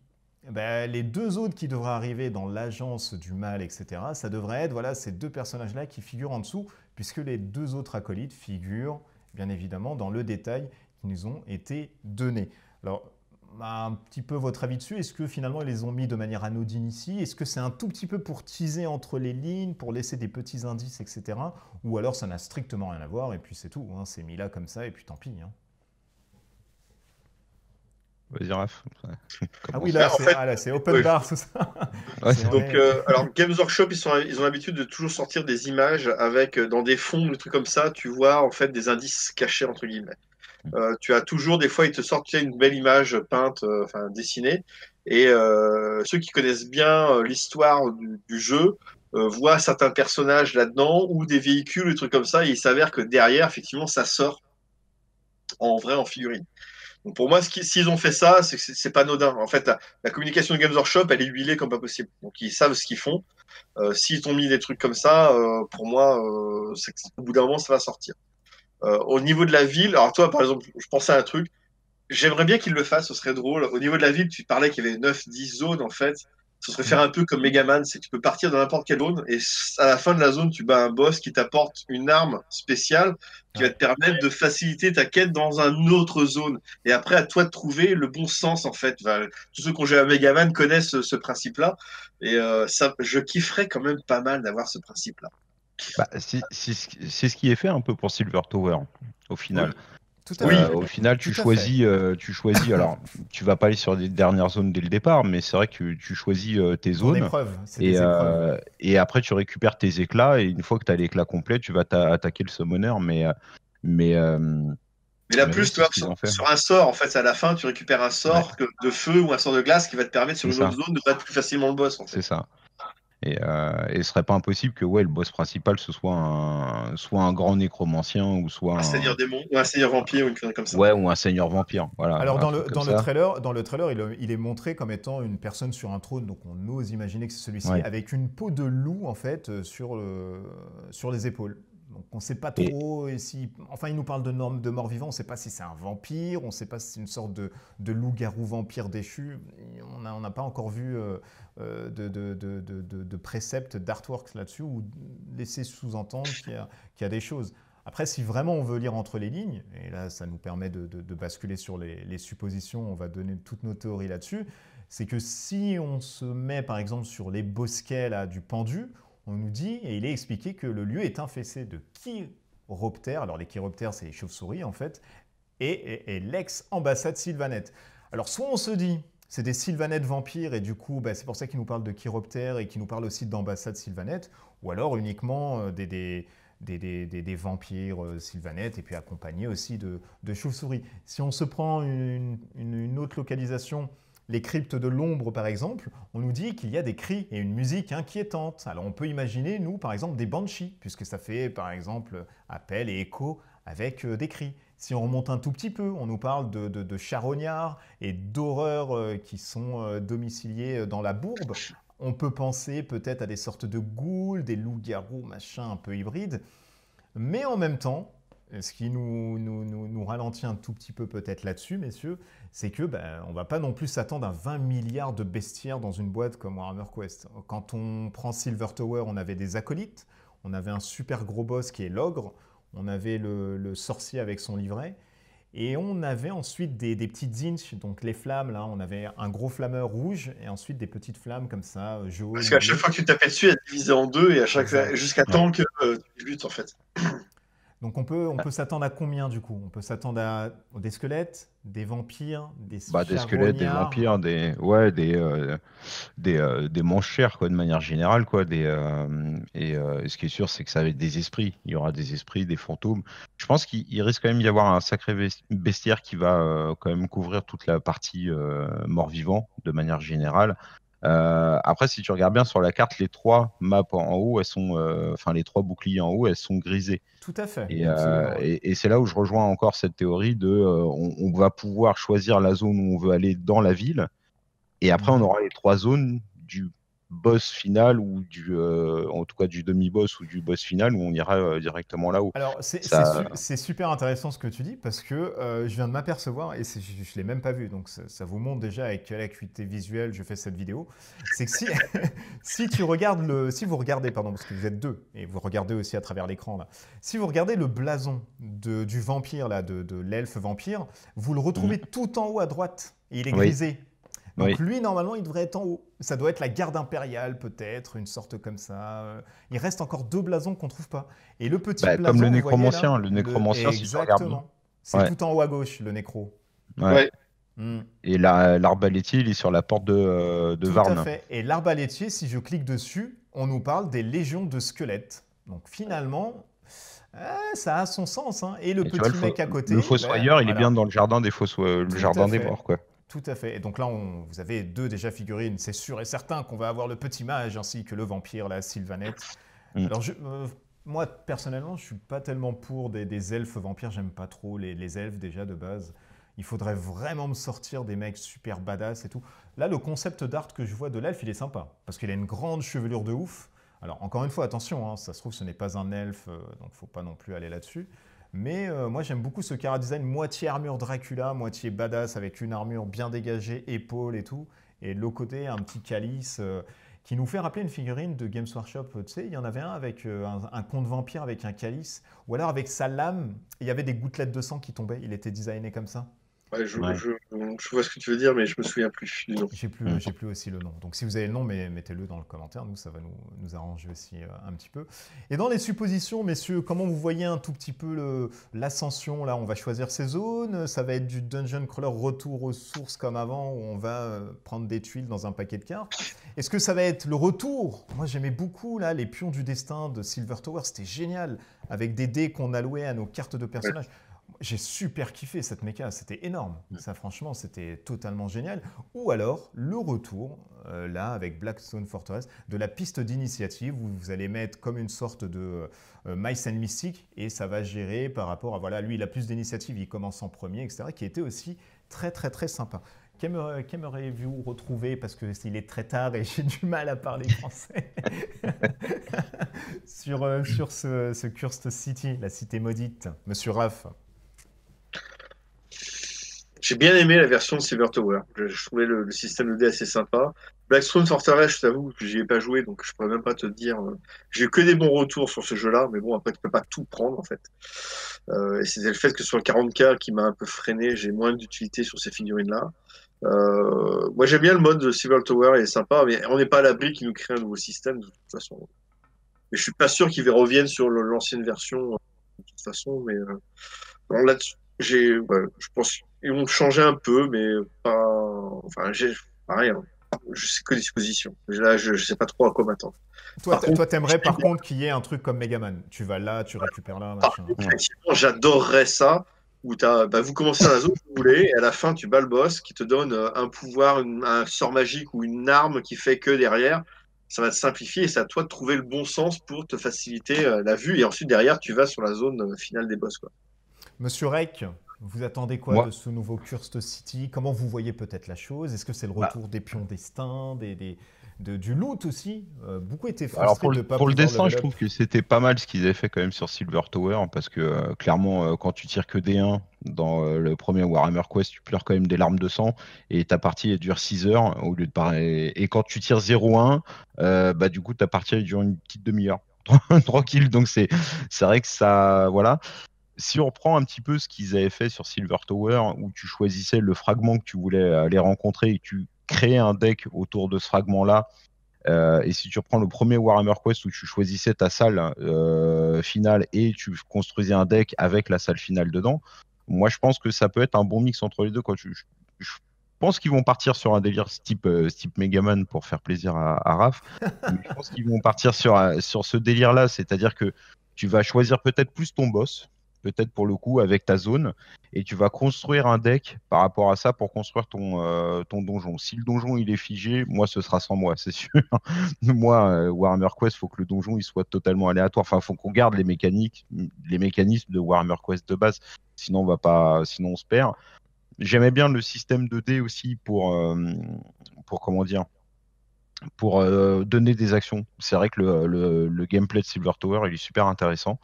ben, les 2 autres qui devraient arriver dans l'agence du mal, etc., ça devrait être voilà, ces 2 personnages-là qui figurent en dessous, puisque les 2 autres acolytes figurent bien évidemment dans le détail qui nous ont été donnés. Alors, un petit peu votre avis dessus, est-ce que finalement ils les ont mis de manière anodine ici? Est-ce que c'est un tout petit peu pour teaser entre les lignes, pour laisser des petits indices, etc. Ou alors ça n'a strictement rien à voir et puis c'est tout, hein, c'est mis là comme ça et puis tant pis. Hein. Vas-y, Raph. Ah oui, Bah, là, c'est open ouais. bar, tout ça. Ouais, C'est- on Donc, est- alors Games Workshop, ils ont l'habitude de toujours sortir des images avec dans des fonds, des trucs comme ça. Tu vois en fait des indices cachés entre guillemets. Tu as toujours des fois ils te sortent tu sais, une belle image peinte, enfin dessinée. Et ceux qui connaissent bien l'histoire du jeu voient certains personnages là-dedans ou des véhicules, des trucs comme ça. Et il s'avère que derrière, effectivement, ça sort en vrai en figurine. Donc pour moi, s'ils ont fait ça, c'est que c'est pas anodin. En fait, la communication de Games Workshop, elle est huilée comme pas possible. Donc ils savent ce qu'ils font. S'ils t'ont mis des trucs comme ça, pour moi, c'est qu'au bout d'un moment, ça va sortir. Au niveau de la ville, alors toi, par exemple, je pensais à un truc. J'aimerais bien qu'ils le fassent, ce serait drôle. Au niveau de la ville, tu parlais qu'il y avait 9, 10 zones, en fait. Ce serait faire un peu comme Megaman, c'est que tu peux partir dans n'importe quelle zone et à la fin de la zone, tu bats un boss qui t'apporte une arme spéciale qui va Ouais. te permettre de faciliter ta quête dans une autre zone. Et après, à toi de trouver le bon sens, en fait. Enfin, tous ceux qui ont joué à Megaman connaissent ce principe-là. Et ça, je kifferais quand même pas mal d'avoir ce principe-là. Bah, c'est ce qui est fait un peu pour Silver Tower, au Oui, final. Tout à oui, fait. Au final, Tout à fait. tu choisis. Alors, tu vas pas aller sur des dernières zones dès le départ, mais c'est vrai que tu choisis tes Ton zones épreuve, c'est des épreuves. et après tu récupères tes éclats et une fois que tu as l'éclat complet, tu vas attaquer le summoner. Mais, euh, mais là, mais oui, plus, tu c'est vois, ce qu'ils ont fait. sur un sort, en fait, à la fin, tu récupères un Ouais, sort de feu ou un sort de glace qui va te permettre, sur c'est une autre ça, zone, de battre plus facilement le boss, en fait. c'est ça. Et ce serait pas impossible que ouais, le boss principal ce soit un grand nécromancien ou soit Un seigneur démon ou un seigneur vampire ou une connerie comme ça. ouais, ou un seigneur vampire. Voilà, Alors un truc comme dans le ça. trailer, il est montré comme étant une personne sur un trône, donc on ose imaginer que c'est celui-ci, Ouais. avec une peau de loup en fait sur les épaules. Donc on ne sait pas Et, trop si... Enfin, il nous parle de mort-vivant, on ne sait pas si c'est un vampire, on ne sait pas si c'est une sorte de loup-garou vampire déchu. On n'a pas encore vu de préceptes, d'artworks là-dessus, ou laisser sous-entendre qu'il y a des choses. Après, si vraiment on veut lire entre les lignes, et là ça nous permet de basculer sur les suppositions, on va donner toutes nos théories là-dessus, c'est que si on se met par exemple sur les bosquets là, du pendu, on nous dit, et il est expliqué que le lieu est infesté de chiroptères, alors les chiroptères c'est les chauves-souris en fait, et l'ex-ambassade sylvanette. Alors soit on se dit, c'est des sylvanettes vampires, et du coup c'est pour ça qu'ils nous parlent de chiroptères et qu'ils nous parlent aussi d'ambassade sylvanette, ou alors uniquement des vampires sylvanettes, et puis accompagnés aussi de chauves-souris. Si on se prend une autre localisation, les cryptes de l'ombre par exemple, on nous dit qu'il y a des cris et une musique inquiétante. Alors on peut imaginer, nous, par exemple, des banshees, puisque ça fait par exemple appel et écho avec des cris. Si on remonte un tout petit peu, on nous parle de charognards et d'horreurs qui sont domiciliées dans la bourbe. On peut penser peut-être à des sortes de ghouls, des loups-garous, machin un peu hybrides. Mais en même temps, ce qui nous ralentit un tout petit peu peut-être là-dessus, messieurs, c'est que on ne va pas non plus s'attendre à 20 milliards de bestiaires dans une boîte comme Warhammer Quest. Quand on prend Silver Tower, on avait des acolytes, on avait un super gros boss qui est l'ogre, on avait le sorcier avec son livret, et on avait ensuite des petites inches, donc les flammes, là, on avait un gros flammeur rouge, et ensuite des petites flammes comme ça, jaunes. Parce qu'à chaque fois que tu tapais dessus, elle divisait en deux, et jusqu'à temps que tu butes, en fait. Donc on peut s'attendre à combien du coup? On peut s'attendre à des squelettes, des vampires, des Des squelettes, des charognards. vampires, des manches-chères, quoi, de manière générale, quoi. Ce qui est sûr, c'est que ça va être des esprits. Il y aura des esprits, des fantômes. Je pense qu'il risque quand même d'y avoir un sacré bestiaire qui va quand même couvrir toute la partie mort-vivant, de manière générale. Après, si tu regardes bien sur la carte, les 3 maps en haut, elles sont, les 3 boucliers en haut, elles sont grisées. Tout à fait, Et, absolument. et c'est là où je rejoins encore cette théorie de on va pouvoir choisir la zone où on veut aller dans la ville. Et après, on aura les 3 zones du boss final ou en tout cas du demi-boss ou du boss final où on ira directement là-haut. Alors, Ça, c'est super intéressant ce que tu dis parce que je viens de m'apercevoir, et je ne l'ai même pas vu, donc ça vous montre déjà avec quelle acuité visuelle je fais cette vidéo. C'est que si vous regardez, pardon, parce que vous êtes deux, et vous regardez aussi à travers l'écran là, si vous regardez le blason du vampire, là, de l'elfe vampire, vous le retrouvez tout en haut à droite, et il est Oui. grisé. Donc Oui. lui, normalement, il devrait être en haut. Ça doit être la garde impériale, peut-être, une sorte comme ça. Il reste encore 2 blasons qu'on ne trouve pas. Et le petit blason, comme le vous voyez là, nécromancien. Le nécromancien, si tu regardes bien. exactement. C'est Ouais. tout en haut à gauche, le nécro. Ouais. Hmm. Et l'arbalétier, il est sur la porte de Tout Varne. à fait. Et l'arbalétier, si je clique dessus, on nous parle des légions de squelettes. Donc finalement, ça a son sens. Hein. Et le Et tu vois, petit mec à côté, le fossoyeur, il est voilà. bien dans le jardin le Tout jardin à des fait. morts, quoi. Tout à fait. Et donc là, vous avez 2 déjà figurines. C'est sûr et certain qu'on va avoir le petit mage ainsi que le vampire, la sylvanette. Alors, moi, personnellement, je suis pas tellement pour des elfes vampires. J'aime pas trop les elfes déjà de base. Il faudrait vraiment me sortir des mecs super badass et tout. Là, le concept d'art que je vois de l'elfe, il est sympa. Parce qu'il a une grande chevelure de ouf. Alors, encore une fois, attention, hein, ça se trouve, ce n'est pas un elfe, donc faut pas non plus aller là-dessus. Mais moi, j'aime beaucoup ce chara design, moitié armure Dracula, moitié badass, avec une armure bien dégagée, épaules et tout. Et de l'autre côté, un petit calice qui nous fait rappeler une figurine de Games Workshop. Tu sais, il y en avait un avec un conte vampire avec un calice. Ou alors avec sa lame, il y avait des gouttelettes de sang qui tombaient. Il était designé comme ça. Ouais, je vois ce que tu veux dire, mais je me souviens plus du nom. J'ai plus aussi le nom. Donc si vous avez le nom, mettez-le dans le commentaire. Nous, ça va nous arranger aussi un petit peu. Et dans les suppositions, messieurs, comment vous voyez un tout petit peu l'ascension? Là, on va choisir ces zones. Ça va être du dungeon crawler retour aux sources comme avant, où on va prendre des tuiles dans un paquet de cartes. Est-ce que ça va être le retour? Moi, j'aimais beaucoup là les pions du destin de Silver Tower. C'était génial, avec des dés qu'on allouait à nos cartes de personnages. J'ai super kiffé cette méca, c'était énorme. Ça, franchement, c'était totalement génial. Ou alors, le retour, là, avec Blackstone Fortress, de la piste d'initiative, où vous allez mettre comme une sorte de Mice and Mystic, et ça va gérer par rapport à, voilà, lui, il a plus d'initiative, il commence en premier, etc., qui était aussi très, très, très sympa. Qu'aimeriez-vous retrouver, parce qu'il est très tard et j'ai du mal à parler français, sur ce Cursed City, la cité maudite, Monsieur Raff? J'ai bien aimé la version de Silver Tower. Je trouvais le système de dés assez sympa. Blackstone Fortress, je t'avoue que j'y ai pas joué, donc je pourrais même pas te dire. J'ai eu que des bons retours sur ce jeu-là, mais bon, après, tu peux pas tout prendre, en fait. Et c'était le fait que sur le 40K qui m'a un peu freiné, j'ai moins d'utilité sur ces figurines-là. Moi, j'aime bien le mode de Civil Tower, il est sympa, mais on n'est pas à l'abri qu'il nous crée un nouveau système, de toute façon. Mais je suis pas sûr qu'ils reviennent sur l'ancienne version, de toute façon, mais bon, là, ouais, je pense qu'ils vont changer un peu, mais pas, enfin, pareil, hein. Je sais que disposition. Là, je sais pas trop à quoi m'attendre. Toi, Par contre, t'aimerais par contre qu'il y ait un truc comme Megaman. Tu vas là, tu récupères là, par machin. contre, effectivement, j'adorerais ça, où vous commencez dans la zone que vous voulez, et à la fin, tu bats le boss qui te donne un pouvoir, un sort magique ou une arme qui fait que derrière, ça va te simplifier et c'est à toi de trouver le bon sens pour te faciliter la vue. Et ensuite, derrière, tu vas sur la zone finale des boss, quoi. Monsieur Rec, vous attendez quoi Moi, de ce nouveau Cursed City? Comment vous voyez peut-être la chose? Est-ce que c'est le bah, retour des pions destins, du loot aussi? Beaucoup étaient alors frustrés de ne pas pour le pouvoir dessin, je level up. trouve que c'était pas mal ce qu'ils avaient fait quand même sur Silver Tower, parce que clairement, quand tu tires que des 1 dans le premier Warhammer Quest, tu pleures quand même des larmes de sang, et ta partie elle dure 6 heures au lieu de et quand tu tires 0-1, bah du coup ta partie elle dure une petite demi-heure. Tranquille, donc c'est vrai que ça, voilà. Si on reprend un petit peu ce qu'ils avaient fait sur Silver Tower, où tu choisissais le fragment que tu voulais aller rencontrer et tu créais un deck autour de ce fragment-là, et si tu reprends le premier Warhammer Quest où tu choisissais ta salle finale et tu construisais un deck avec la salle finale dedans, moi je pense que ça peut être un bon mix entre les deux. Je pense qu'ils vont partir sur un délire type Megaman pour faire plaisir à Raph, mais je pense qu'ils vont partir sur ce délire-là, c'est-à-dire que tu vas choisir peut-être plus ton boss, peut-être pour le coup avec ta zone, et tu vas construire un deck par rapport à ça pour construire ton donjon. Si le donjon il est figé, moi ce sera sans moi, c'est sûr. Moi, Warhammer Quest, faut que le donjon il soit totalement aléatoire. Enfin, faut qu'on garde les mécanismes de Warhammer Quest de base. Sinon, on va pas, sinon on se perd. J'aimais bien le système de dés aussi pour comment dire, pour donner des actions. C'est vrai que le gameplay de Silver Tower, il est super intéressant.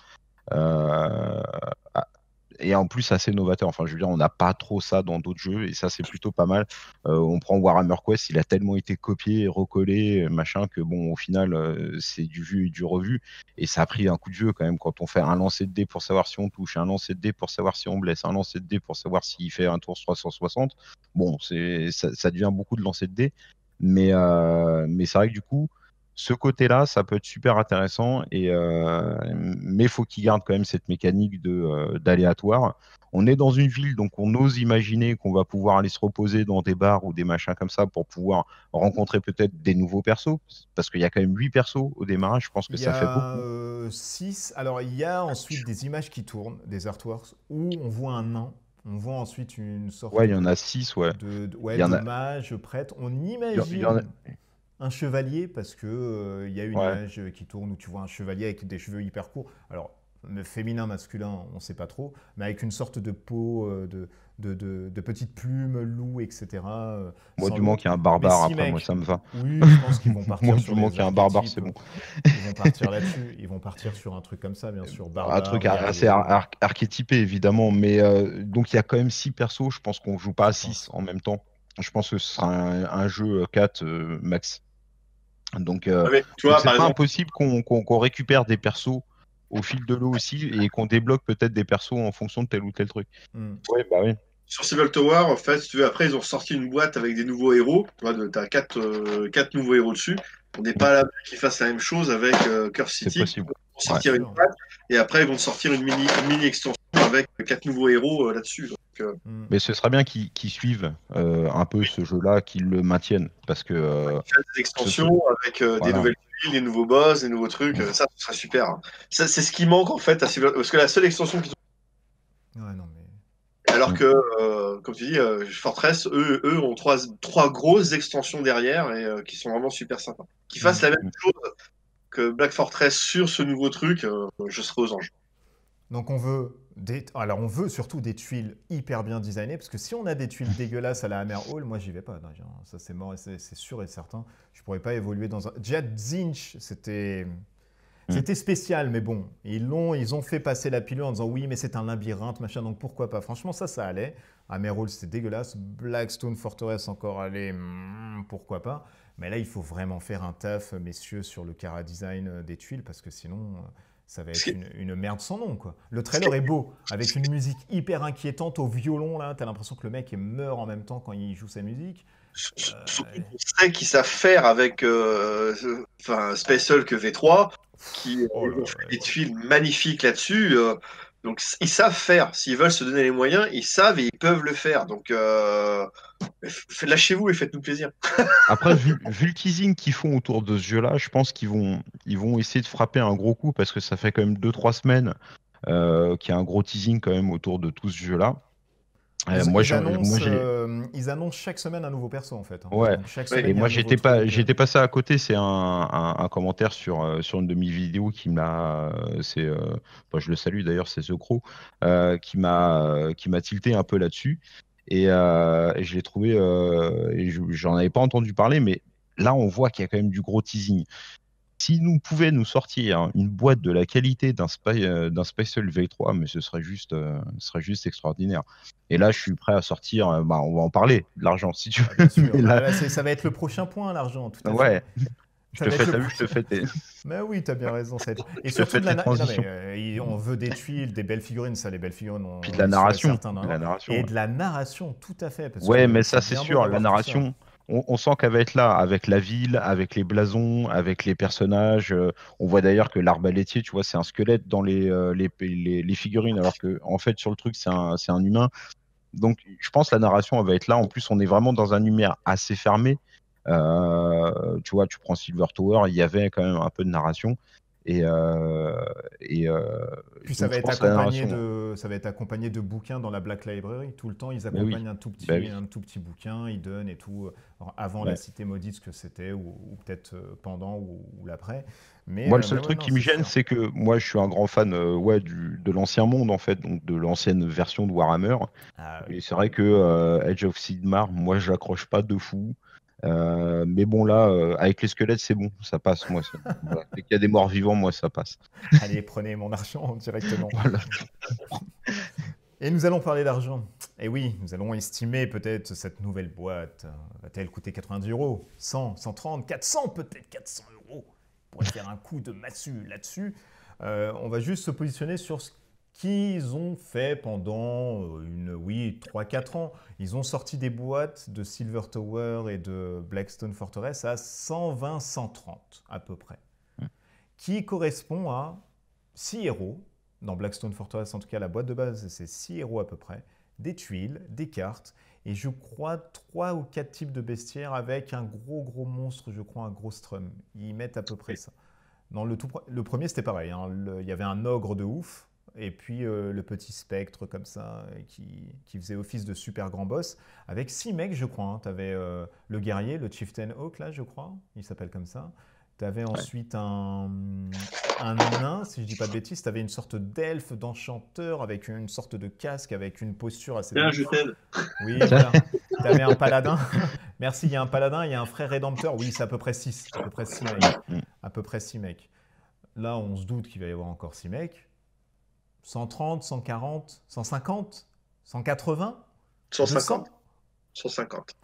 Euh, et en plus assez novateur. Enfin, je veux dire, on n'a pas trop ça dans d'autres jeux, et ça, c'est plutôt pas mal. On prend Warhammer Quest, il a tellement été copié et recollé, machin, que bon, au final, c'est du vu et du revu, et ça a pris un coup de vieux quand même quand on fait un lancer de dés pour savoir si on touche, un lancer de dés pour savoir si on blesse, un lancer de dés pour savoir s'il fait un tour 360. Bon, ça devient beaucoup de lancer de dés, mais c'est vrai que du coup, ce côté-là, ça peut être super intéressant, mais il faut qu'il garde quand même cette mécanique d'aléatoire. On est dans une ville, donc on ose imaginer qu'on va pouvoir aller se reposer dans des bars ou des machins comme ça pour pouvoir rencontrer peut-être des nouveaux persos, parce qu'il y a quand même 8 persos au démarrage, je pense que Il y ça fait a beaucoup. 6. Alors, il y a ensuite des images qui tournent, des artworks, où on voit un nain. On voit ensuite une sorte Ouais, il y en a 6, ouais. ouais, Il y en de a, mage, prêtre. On il y en a, imagine un chevalier parce que il y a une ouais. image qui tourne où tu vois un chevalier avec des cheveux hyper courts. Alors, le féminin, masculin, on ne sait pas trop, mais avec une sorte de peau de petites plumes, loup, etc. Moi, Sans du moment l'autre. qu'il y a un Mais barbare, si, après, moi, mec, ça me va. oui, je pense qu'ils vont Moi, partir du sur moment les qu'il y a un barbare, c'est archétypes. bon. Ils vont partir là-dessus. Ils vont partir sur un truc comme ça, bien sûr. Un truc Barbare, assez guerrier, archétypé, évidemment, mais donc il y a quand même 6 persos. Je pense qu'on joue pas à je 6 pense. en même temps. Je pense que ce sera un jeu 4 max. Donc Ouais, mais tu donc vois, c'est par pas exemple, impossible qu'on récupère des persos au fil de l'eau aussi, et qu'on débloque peut-être des persos en fonction de tel ou tel truc. Hmm. Oui, bah oui. sur Civil Tower, en fait, si tu veux, après, ils ont sorti une boîte avec des nouveaux héros. Tu vois, t'as quatre nouveaux héros dessus. On n'est pas Mm, à l'abri qu'ils fassent la même chose avec Curse c'est City. possible. Ils vont Bien Ouais. sortir une sûr. boîte et après, ils vont te sortir une mini extension avec 4 nouveaux héros là-dessus. Donc, Hmm. Mais ce serait bien qu'ils suivent un peu ce jeu-là, qu'ils le maintiennent, parce que faire des ce truc, extensions avec des voilà. nouvelles tuiles, des nouveaux boss, des nouveaux trucs. Mm. Ça, ce serait super, hein. Ça, c'est ce qui manque en fait à Civil parce que la seule extension qu'ils Ouais, non, mais. ont, alors Mm. que, comme tu dis, Fortress, eux ont trois grosses extensions derrière et qui sont vraiment super sympas. Qu'ils fassent Hmm. la même chose que Black Fortress sur ce nouveau truc, je serais aux anges. Donc on veut alors on veut surtout des tuiles hyper bien designées parce que si on a des tuiles dégueulasses à la Hammer Hall, moi j'y vais pas. Non, ça c'est mort et c'est sûr et certain. Je pourrais pas évoluer dans un Jet Zinch, Mm. c'était spécial mais bon, ils ont fait passer la pilule en disant oui, mais c'est un labyrinthe machin donc pourquoi pas. Franchement ça allait. Hammer Hall c'était dégueulasse, Blackstone Fortress encore allez, pourquoi pas. Mais là, il faut vraiment faire un taf, messieurs, sur le chara design des tuiles, parce que sinon, ça va être une merde sans nom, quoi. Le trailer est beau, avec une musique hyper inquiétante au violon, là. T'as l'impression que le mec meurt en même temps quand il joue sa musique. Surtout qu'on sait qu'ils savent faire avec Space Hulk V3, qui ont fait des tuiles magnifiques là-dessus. Donc ils savent faire. S'ils veulent se donner les moyens, ils savent et ils peuvent le faire. Donc lâchez-vous et faites-nous plaisir. Après, vu le teasing qu'ils font autour de ce jeu-là, je pense qu'ils vont essayer de frapper un gros coup parce que ça fait quand même 2-3 semaines qu'il y a un gros teasing quand même autour de tout ce jeu-là. Ils annoncent chaque semaine un nouveau perso en fait. Ouais. Donc, chaque semaine, Et moi j'étais passé à côté. C'est un commentaire sur une de mes vidéos qui m'a, je le salue d'ailleurs, c'est The Crow, qui m'a tilté un peu là-dessus. Et je l'ai trouvé, j'en avais pas entendu parler, mais là on voit qu'il y a quand même du gros teasing. Si nous pouvions nous sortir une boîte de la qualité d'un Space Hulk V3, mais ce serait juste extraordinaire. Et là, je suis prêt à sortir. On va en parler de l'argent si tu veux. Bien sûr. Là, ça va être le prochain point, l'argent. Tout à fait. Je te fais. Mais oui, t'as bien raison. Et surtout on veut des tuiles, des belles figurines. Ça, les belles figurines. Puis de la narration. Et de la narration, tout à fait. Mais ça, c'est sûr. La narration. On sent qu'elle va être là, avec la ville, avec les blasons, avec les personnages. On voit d'ailleurs que l'arbalétier, tu vois, c'est un squelette dans les figurines, alors que en fait, sur le truc, c'est un humain. Donc, je pense que la narration, elle va être là. En plus, on est vraiment dans un univers assez fermé. Tu vois, tu prends Silver Tower, il y avait quand même un peu de narration. Puis ça va être accompagné de bouquins dans la Black Library. Tout le temps, ils accompagnent un tout petit bouquin, ils donnent et tout, avant la Cité Maudite, ce que c'était, ou peut-être pendant ou l'après. Moi, le seul truc qui me gêne, c'est que moi, je suis un grand fan de l'ancien monde, en fait, donc de l'ancienne version de Warhammer. Et c'est vrai que Age of Sigmar, moi, je l'accroche pas de fou. Mais bon, là, avec les squelettes, c'est bon, ça passe. Moi, voilà. Dès qu'il y a des morts vivants, moi, ça passe. Allez, prenez mon argent directement. Voilà. Et nous allons parler d'argent. Et oui, nous allons estimer peut-être cette nouvelle boîte. Va-t-elle coûter 90 €, 100, 130, 400, peut-être 400 €. On pourrait faire un coup de massue là-dessus. On va juste se positionner sur ce qu'ils ont fait pendant 3-4 ans. Ils ont sorti des boîtes de Silver Tower et de Blackstone Fortress à 120-130 à peu près, qui correspond à 6 héros. Dans Blackstone Fortress, en tout cas, la boîte de base, c'est 6 héros à peu près, des tuiles, des cartes, et je crois 3 ou 4 types de bestiaires avec un gros monstre, je crois un gros strum. Ils mettent à peu près ça. Dans le premier, c'était pareil. Il y avait un ogre de ouf, et puis le petit spectre comme ça, qui faisait office de super grand boss, avec 6 mecs, je crois. Tu avais le guerrier, le Chieftain Hawk, là, je crois, il s'appelle comme ça. Tu avais ensuite un nain, si je dis pas de bêtises. Tu avais une sorte d'elfe, d'enchanteur, avec une sorte de casque, avec une posture assez... Je t'aide. Oui, voilà. Tu avais un paladin. Merci, il y a un paladin, il y a un frère rédempteur. Oui, c'est à peu près 6. À peu près 6 mecs. À peu près 6 mecs. Là, on se doute qu'il va y avoir encore 6 mecs. 130, 140, 150, 180, 150. 150.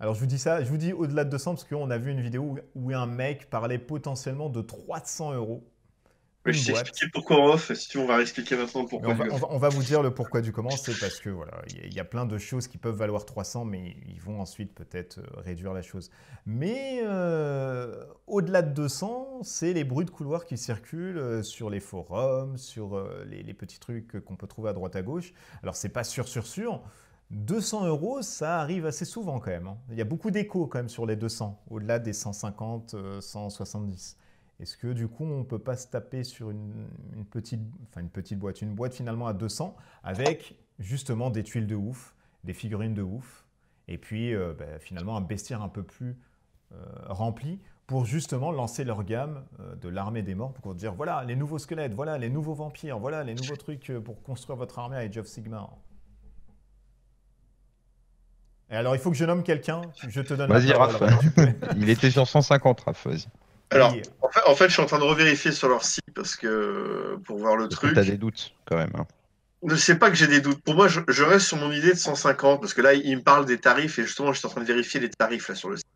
Alors je vous dis ça, je vous dis au-delà de 200 parce qu'on a vu une vidéo où un mec parlait potentiellement de 300 €. Je t'ai expliqué pourquoi en off, si tu veux, on va réexpliquer maintenant pourquoi. On va vous dire le pourquoi du comment, c'est parce que voilà, il y a plein de choses qui peuvent valoir 300, mais ils vont ensuite peut-être réduire la chose. Mais au-delà de 200, c'est les bruits de couloir qui circulent sur les forums, sur les petits trucs qu'on peut trouver à droite à gauche. Alors c'est pas sûr. 200 €, ça arrive assez souvent quand même. Il y a beaucoup d'échos quand même sur les 200, au-delà des 150, 170. Est-ce que du coup, on ne peut pas se taper sur une petite boîte, une boîte finalement à 200 avec justement des tuiles de ouf, des figurines de ouf, et puis finalement un bestiaire un peu plus rempli pour justement lancer leur gamme de l'armée des morts pour dire voilà les nouveaux squelettes, voilà les nouveaux vampires, voilà les nouveaux trucs pour construire votre armée à Age of Sigmar. Et alors, il faut que je nomme quelqu'un. Je te donne la parole. Vas-y, Raph. Il était sur 150, Raph. Vas-y. Alors, en fait, je suis en train de revérifier sur leur site parce que pour voir le truc. Tu as des doutes quand même. Hein. Je sais pas que j'ai des doutes. Pour moi, je reste sur mon idée de 150 parce que là, il me parle des tarifs et justement, je suis en train de vérifier les tarifs là sur le site.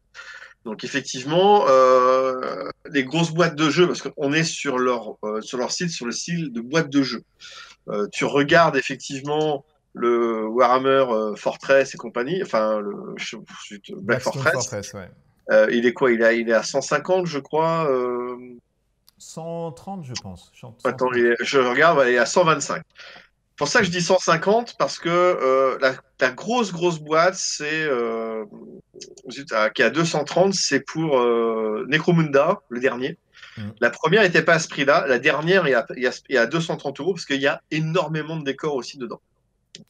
Donc effectivement, les grosses boîtes de jeux, parce qu'on est sur leur site, sur le style de boîte de jeux. Tu regardes effectivement le Warhammer Fortress et compagnie, enfin Black Blackstone Fortress. Fortress, ouais. Il est quoi? Il est à 150, je crois. 130, je pense. Attends, 130. je regarde, il est à 125. Pour ça que je dis 150, parce que la grosse boîte, qui est à 230, c'est pour Necromunda, le dernier. Mm. La première n'était pas à ce prix-là. La dernière est à 230 euros, parce qu'il y a énormément de décors aussi dedans.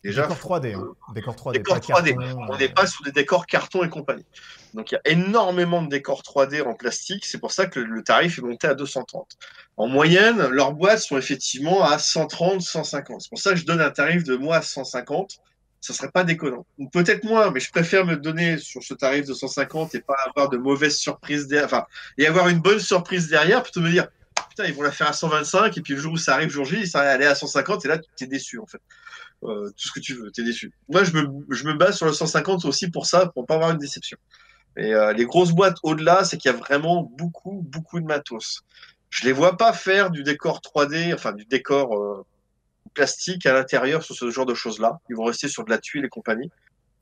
Déjà, Décor 3D, hein. Décor 3D, décors pas 3D. carton. On n'est pas sur des décors carton et compagnie. Donc il y a énormément de décors 3D en plastique. C'est pour ça que le tarif est monté à 230. En moyenne, leurs boîtes sont effectivement à 130, 150. C'est pour ça que je donne un tarif de moi à 150. Ça serait pas déconnant. Ou peut-être moins, mais je préfère me donner sur ce tarif de 150 et pas avoir de mauvaises surprises derrière. Enfin, et avoir une bonne surprise derrière, plutôt me dire, putain, ils vont la faire à 125 et puis le jour où ça arrive, jour J, ça va aller à 150 et là, tu es déçu en fait. Tout ce que tu veux, t'es déçu. Moi, je me base sur le 150 aussi pour ça, pour pas avoir une déception. Et les grosses boîtes au-delà, c'est qu'il y a vraiment beaucoup de matos. Je les vois pas faire du décor 3D, enfin du décor plastique à l'intérieur sur ce genre de choses-là. Ils vont rester sur de la tuile et compagnie.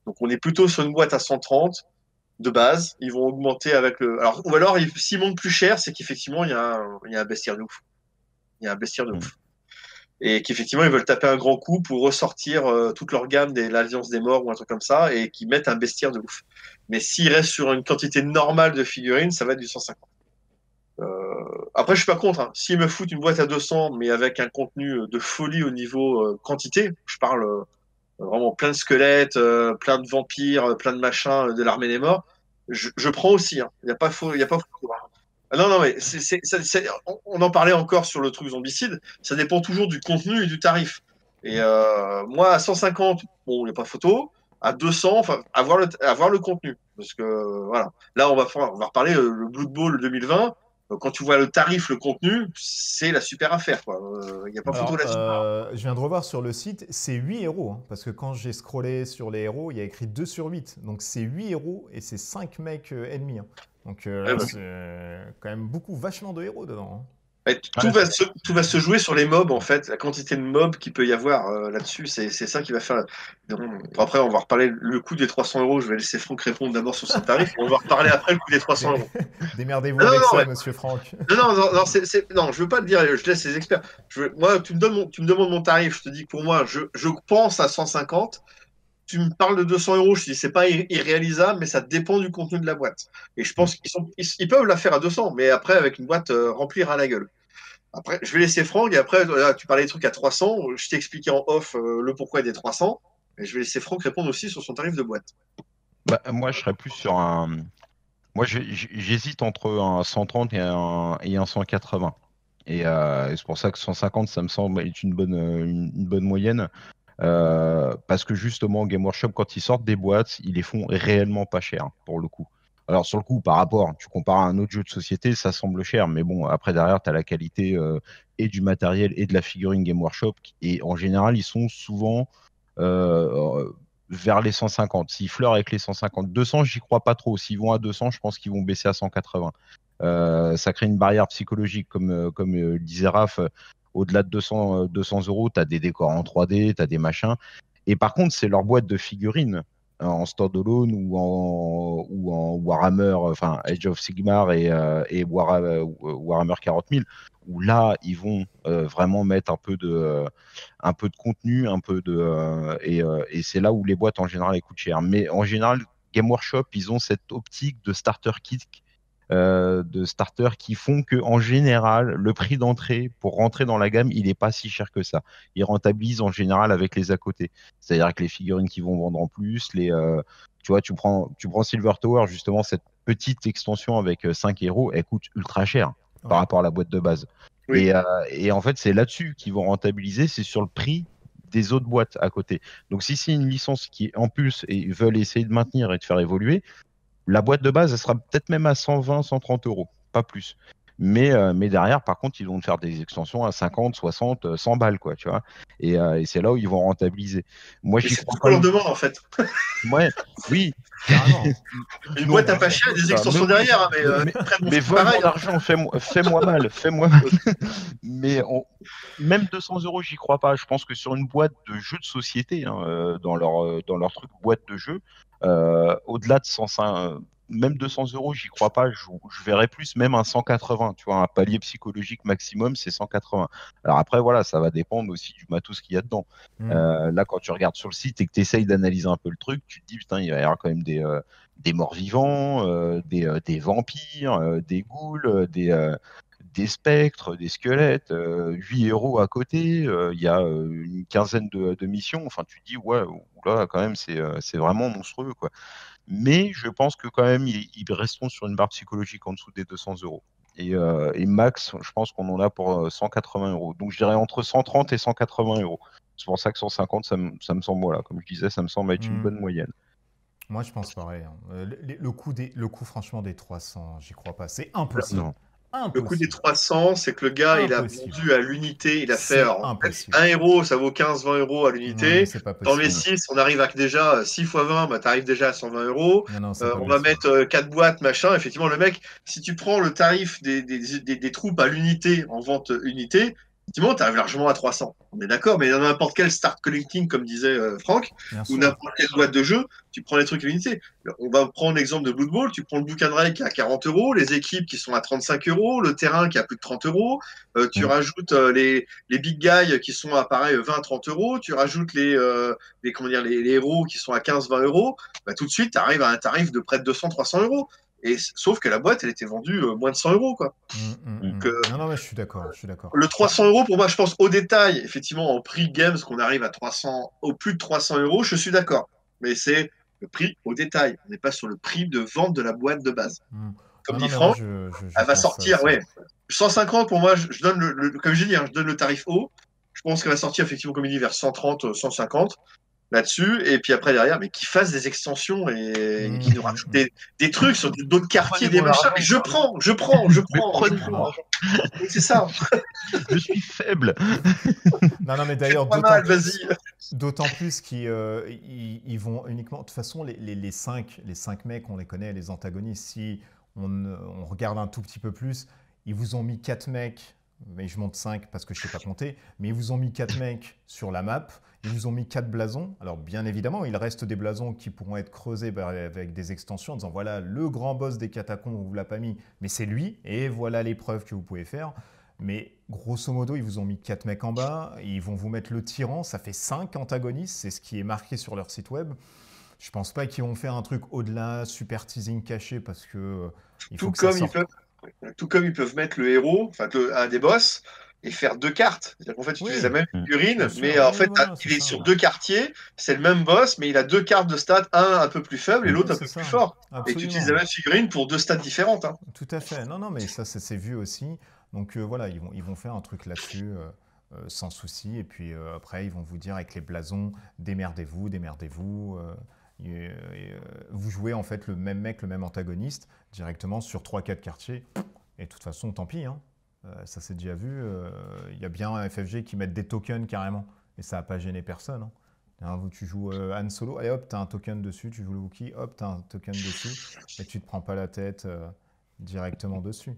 Donc on est plutôt sur une boîte à 130 de base. Ils vont augmenter avec le. Alors, ou alors, s'ils montent plus cher, c'est qu'effectivement, il y a un bestiaire de ouf. Il y a un bestiaire de ouf. Et qu'effectivement ils veulent taper un grand coup pour ressortir toute leur gamme de l'Alliance des Morts ou un truc comme ça et qui mettent un bestiaire de ouf. Mais s'ils restent sur une quantité normale de figurines, ça va être du 150. Après, je suis pas contre. Hein. S'ils me foutent une boîte à 200, mais avec un contenu de folie au niveau quantité, je parle vraiment plein de squelettes, plein de vampires, plein de machins de l'Armée des Morts, je prends aussi. Hein. Il y a pas faux, il y a pas faux. Ah non, non, mais on en parlait encore sur le truc zombicide. Ça dépend toujours du contenu et du tarif. Et moi, à 150, bon, il n'y a pas photo. À 200, enfin, avoir le contenu. Parce que, voilà. Là, on va reparler le Blood Bowl 2020. Quand tu vois le tarif, le contenu, c'est la super affaire, quoi. Il n'y a pas photo Alors, là-dessus. je viens de revoir sur le site, c'est 8 héros. Hein, parce que quand j'ai scrollé sur les héros, il y a écrit 2 sur 8. Donc, c'est 8 héros et c'est 5 mecs ennemis. Hein. Donc, Ouais, bah. c'est quand même vachement de héros dedans. Hein. Et tout va se jouer sur les mobs, en fait. La quantité de mobs qu'il peut y avoir là-dessus, c'est ça qui va faire. Après, on va reparler le coût des 300 euros. Je vais laisser Franck répondre d'abord sur son tarif. On va reparler après le coût des 300 euros. Démerdez-vous Ah, avec non, ça, ouais. monsieur Franck. Non, je veux pas te dire, je laisse les experts. Moi, tu me demandes mon tarif, je te dis que pour moi, je pense à 150. Tu me parles de 200 euros, je te dis c'est pas irréalisable, mais ça dépend du contenu de la boîte. Et je pense ils peuvent la faire à 200, mais après, avec une boîte remplie à la gueule. Après, je vais laisser Franck, et après, là, tu parlais des trucs à 300, je t'ai expliqué en off le pourquoi des 300, et je vais laisser Franck répondre aussi sur son tarif de boîte. Bah, moi, je serais plus sur un. Moi, j'hésite entre un 130 et un 180. Et c'est pour ça que 150, ça me semble être une bonne moyenne. Parce que justement, Game Workshop, quand ils sortent des boîtes, ils les font réellement pas cher, pour le coup. Alors, sur le coup, par rapport, tu compares à un autre jeu de société, ça semble cher. Mais bon, après, derrière, tu as la qualité et du matériel et de la figurine Game Workshop. Et en général, ils sont souvent vers les 150. S'ils fleurent avec les 150, 200, j'y crois pas trop. S'ils vont à 200, je pense qu'ils vont baisser à 180. Ça crée une barrière psychologique, comme disait Raph. Au-delà de 200 euros, tu as des décors en 3D, tu as des machins. Et par contre, c'est leur boîte de figurines en standalone ou en Warhammer, enfin Age of Sigmar et Warhammer 40 000, où là, ils vont vraiment mettre un peu de contenu, et c'est là où les boîtes en général elles coûtent cher. Mais en général, Game Workshop, ils ont cette optique de starter kit, de starters qui font que en général le prix d'entrée pour rentrer dans la gamme il est pas si cher que ça. Ils rentabilisent en général avec les à côté, c'est-à-dire que les figurines qui vont vendre en plus, tu vois, tu prends Silver Tower, justement cette petite extension avec 5 héros, elle coûte ultra cher par rapport à la boîte de base. Oui. Et en fait c'est là-dessus qu'ils vont rentabiliser, c'est sur le prix des autres boîtes à côté. Donc si c'est une licence qui en plus et veulent essayer de maintenir et de faire évoluer, la boîte de base, elle sera peut-être même à 120, 130 euros, pas plus. Mais derrière, par contre, ils vont te faire des extensions à 50, 60, 100 balles, quoi, tu vois. Et c'est là où ils vont rentabiliser. Moi, Mais j'y c'est crois tout ce pas. qu'on leur demande, en fait. Ouais, oui. Carrément. Une Non, boîte à mais pas c'est cher et des ça. Mais extensions oui, derrière, hein, mais, après, bon, mais c'est pareil. vole-moi l'argent, fais-moi mal, fais-moi mal. Mais même 200 euros, j'y crois pas. Je pense que sur une boîte de jeux de société, hein, dans leur truc boîte de jeux, au-delà de 105, même 200 euros, j'y crois pas. Je verrais plus même un 180. Tu vois, un palier psychologique maximum, c'est 180. Alors après, voilà, ça va dépendre aussi du matos qu'il y a dedans. Là, quand tu regardes sur le site et que tu essayes d'analyser un peu le truc, tu te dis, putain, il va y avoir quand même des morts-vivants, des vampires, des ghouls, des spectres, des squelettes, 8 héros à côté, il y a une quinzaine de missions. Enfin, tu te dis, ouais, là, quand même, c'est vraiment monstrueux, quoi. Mais je pense que quand même, ils resteront sur une barre psychologique en dessous des 200 euros. Et max, je pense qu'on en a pour 180 euros. Donc, je dirais entre 130 et 180 euros. C'est pour ça que 150, ça me semble, voilà, comme je disais, ça me semble être une Hmm. bonne moyenne. Moi, je pense pareil, hein. Le coût, franchement, des 300, j'y crois pas. C'est impossible. Non. Le coût des Impossible. 300, c'est que le gars, il a Impossible. vendu à l'unité, il a fait C'est en fait, impossible. 1 euro, ça vaut 15-20 euros à Ouais, mais l'unité. c'est pas Dans les possible. 6, on arrive à déjà 6 fois 20, bah, tu arrives déjà à 120 euros. Non, non, c'est pas On va possible. mettre 4 boîtes, machin. Effectivement, le mec, si tu prends le tarif des troupes à l'unité, en vente unité, effectivement, tu arrives largement à 300. On est d'accord, mais dans n'importe quel start collecting, comme disait Franck, Bien ou sûr. n'importe quelle boîte de jeu, tu prends les trucs à l'unité. On va prendre l'exemple de Blood Bowl, tu prends le bouquin de règles qui est à 40 euros, les équipes qui sont à 35 euros, le terrain qui est à plus de 30 euros, tu Mm. rajoutes les big guys qui sont à pareil 20-30 euros, tu rajoutes comment dire, les héros qui sont à 15-20 euros, bah, tout de suite tu arrives à un tarif de près de 200-300 euros. Et, sauf que la boîte, elle était vendue moins de 100 euros, quoi. Donc, Non, non, mais je suis d'accord. Je suis d'accord. le Bah, 300 euros, pour moi, je pense au détail, effectivement, en prix games, qu'on arrive à 300, au plus de 300 euros, je suis d'accord. Mais c'est le prix au détail. On n'est pas sur le prix de vente de la boîte de base. Comme non, dit non, mais moi, Franck, je elle va pense ça sortir, aussi. ouais. 150, pour moi, je donne comme j'ai dit, hein, je donne le tarif haut. Je pense qu'elle va sortir, effectivement, comme il dit, vers 130, 150 là-dessus. Et puis après, derrière, mais qu'ils fassent des extensions et qu'ils nous rajoutent des trucs sur d'autres quartiers, Prenez des mon machins. argent. Mais je prends, je prends, Mais prenez Non, mon non. argent. Oui, c'est ça. Je suis faible. Non, non, mais Fais d'ailleurs, pas mal, vas-y. d'autant plus qu'ils ils vont uniquement. De toute façon, les cinq mecs, on les connaît, les antagonistes. Si on regarde un tout petit peu plus, ils vous ont mis 4 mecs, mais je monte 5 parce que je ne sais pas compter, mais ils vous ont mis 4 mecs sur la map, ils vous ont mis 4 blasons. Alors, bien évidemment, il reste des blasons qui pourront être creusés avec des extensions en disant voilà, le grand boss des catacombes, on ne vous l'a pas mis, mais c'est lui, et voilà les preuves que vous pouvez faire. Mais grosso modo, ils vous ont mis 4 mecs en bas, ils vont vous mettre le tyran, ça fait 5 antagonistes, c'est ce qui est marqué sur leur site web. Je pense pas qu'ils vont faire un truc au-delà, super teasing caché, parce que il faut Tout que ça comme ils sorte. peuvent, tout comme ils peuvent mettre le héros, enfin un des boss, et faire 2 cartes. C'est-à-dire qu'en fait, tu utilises la Oui, même bien figurine, mais sûr, en oui, fait, voilà, c'est il est ça. sur 2 quartiers, c'est le même boss, mais il a 2 cartes de stats, un peu plus faible et Oui, l'autre un c'est peu plus ça, fort. Et tu utilises la absolument. même figurine pour 2 stats différentes, hein. Tout à fait. Non, non, mais ça, c'est vu aussi. Donc voilà, ils vont faire un truc là-dessus. Sans souci, et puis après ils vont vous dire avec les blasons, démerdez-vous, démerdez-vous, vous jouez en fait le même mec, le même antagoniste directement sur 3-4 quartiers, et de toute façon tant pis, hein. Ça s'est déjà vu, il y a bien un FFG qui mettent des tokens carrément, et ça n'a pas gêné personne, hein. Hein, tu joues Han Solo, allez hop, t'as un token dessus, tu joues le Wookiee, hop, t'as un token dessus, et tu te prends pas la tête directement dessus.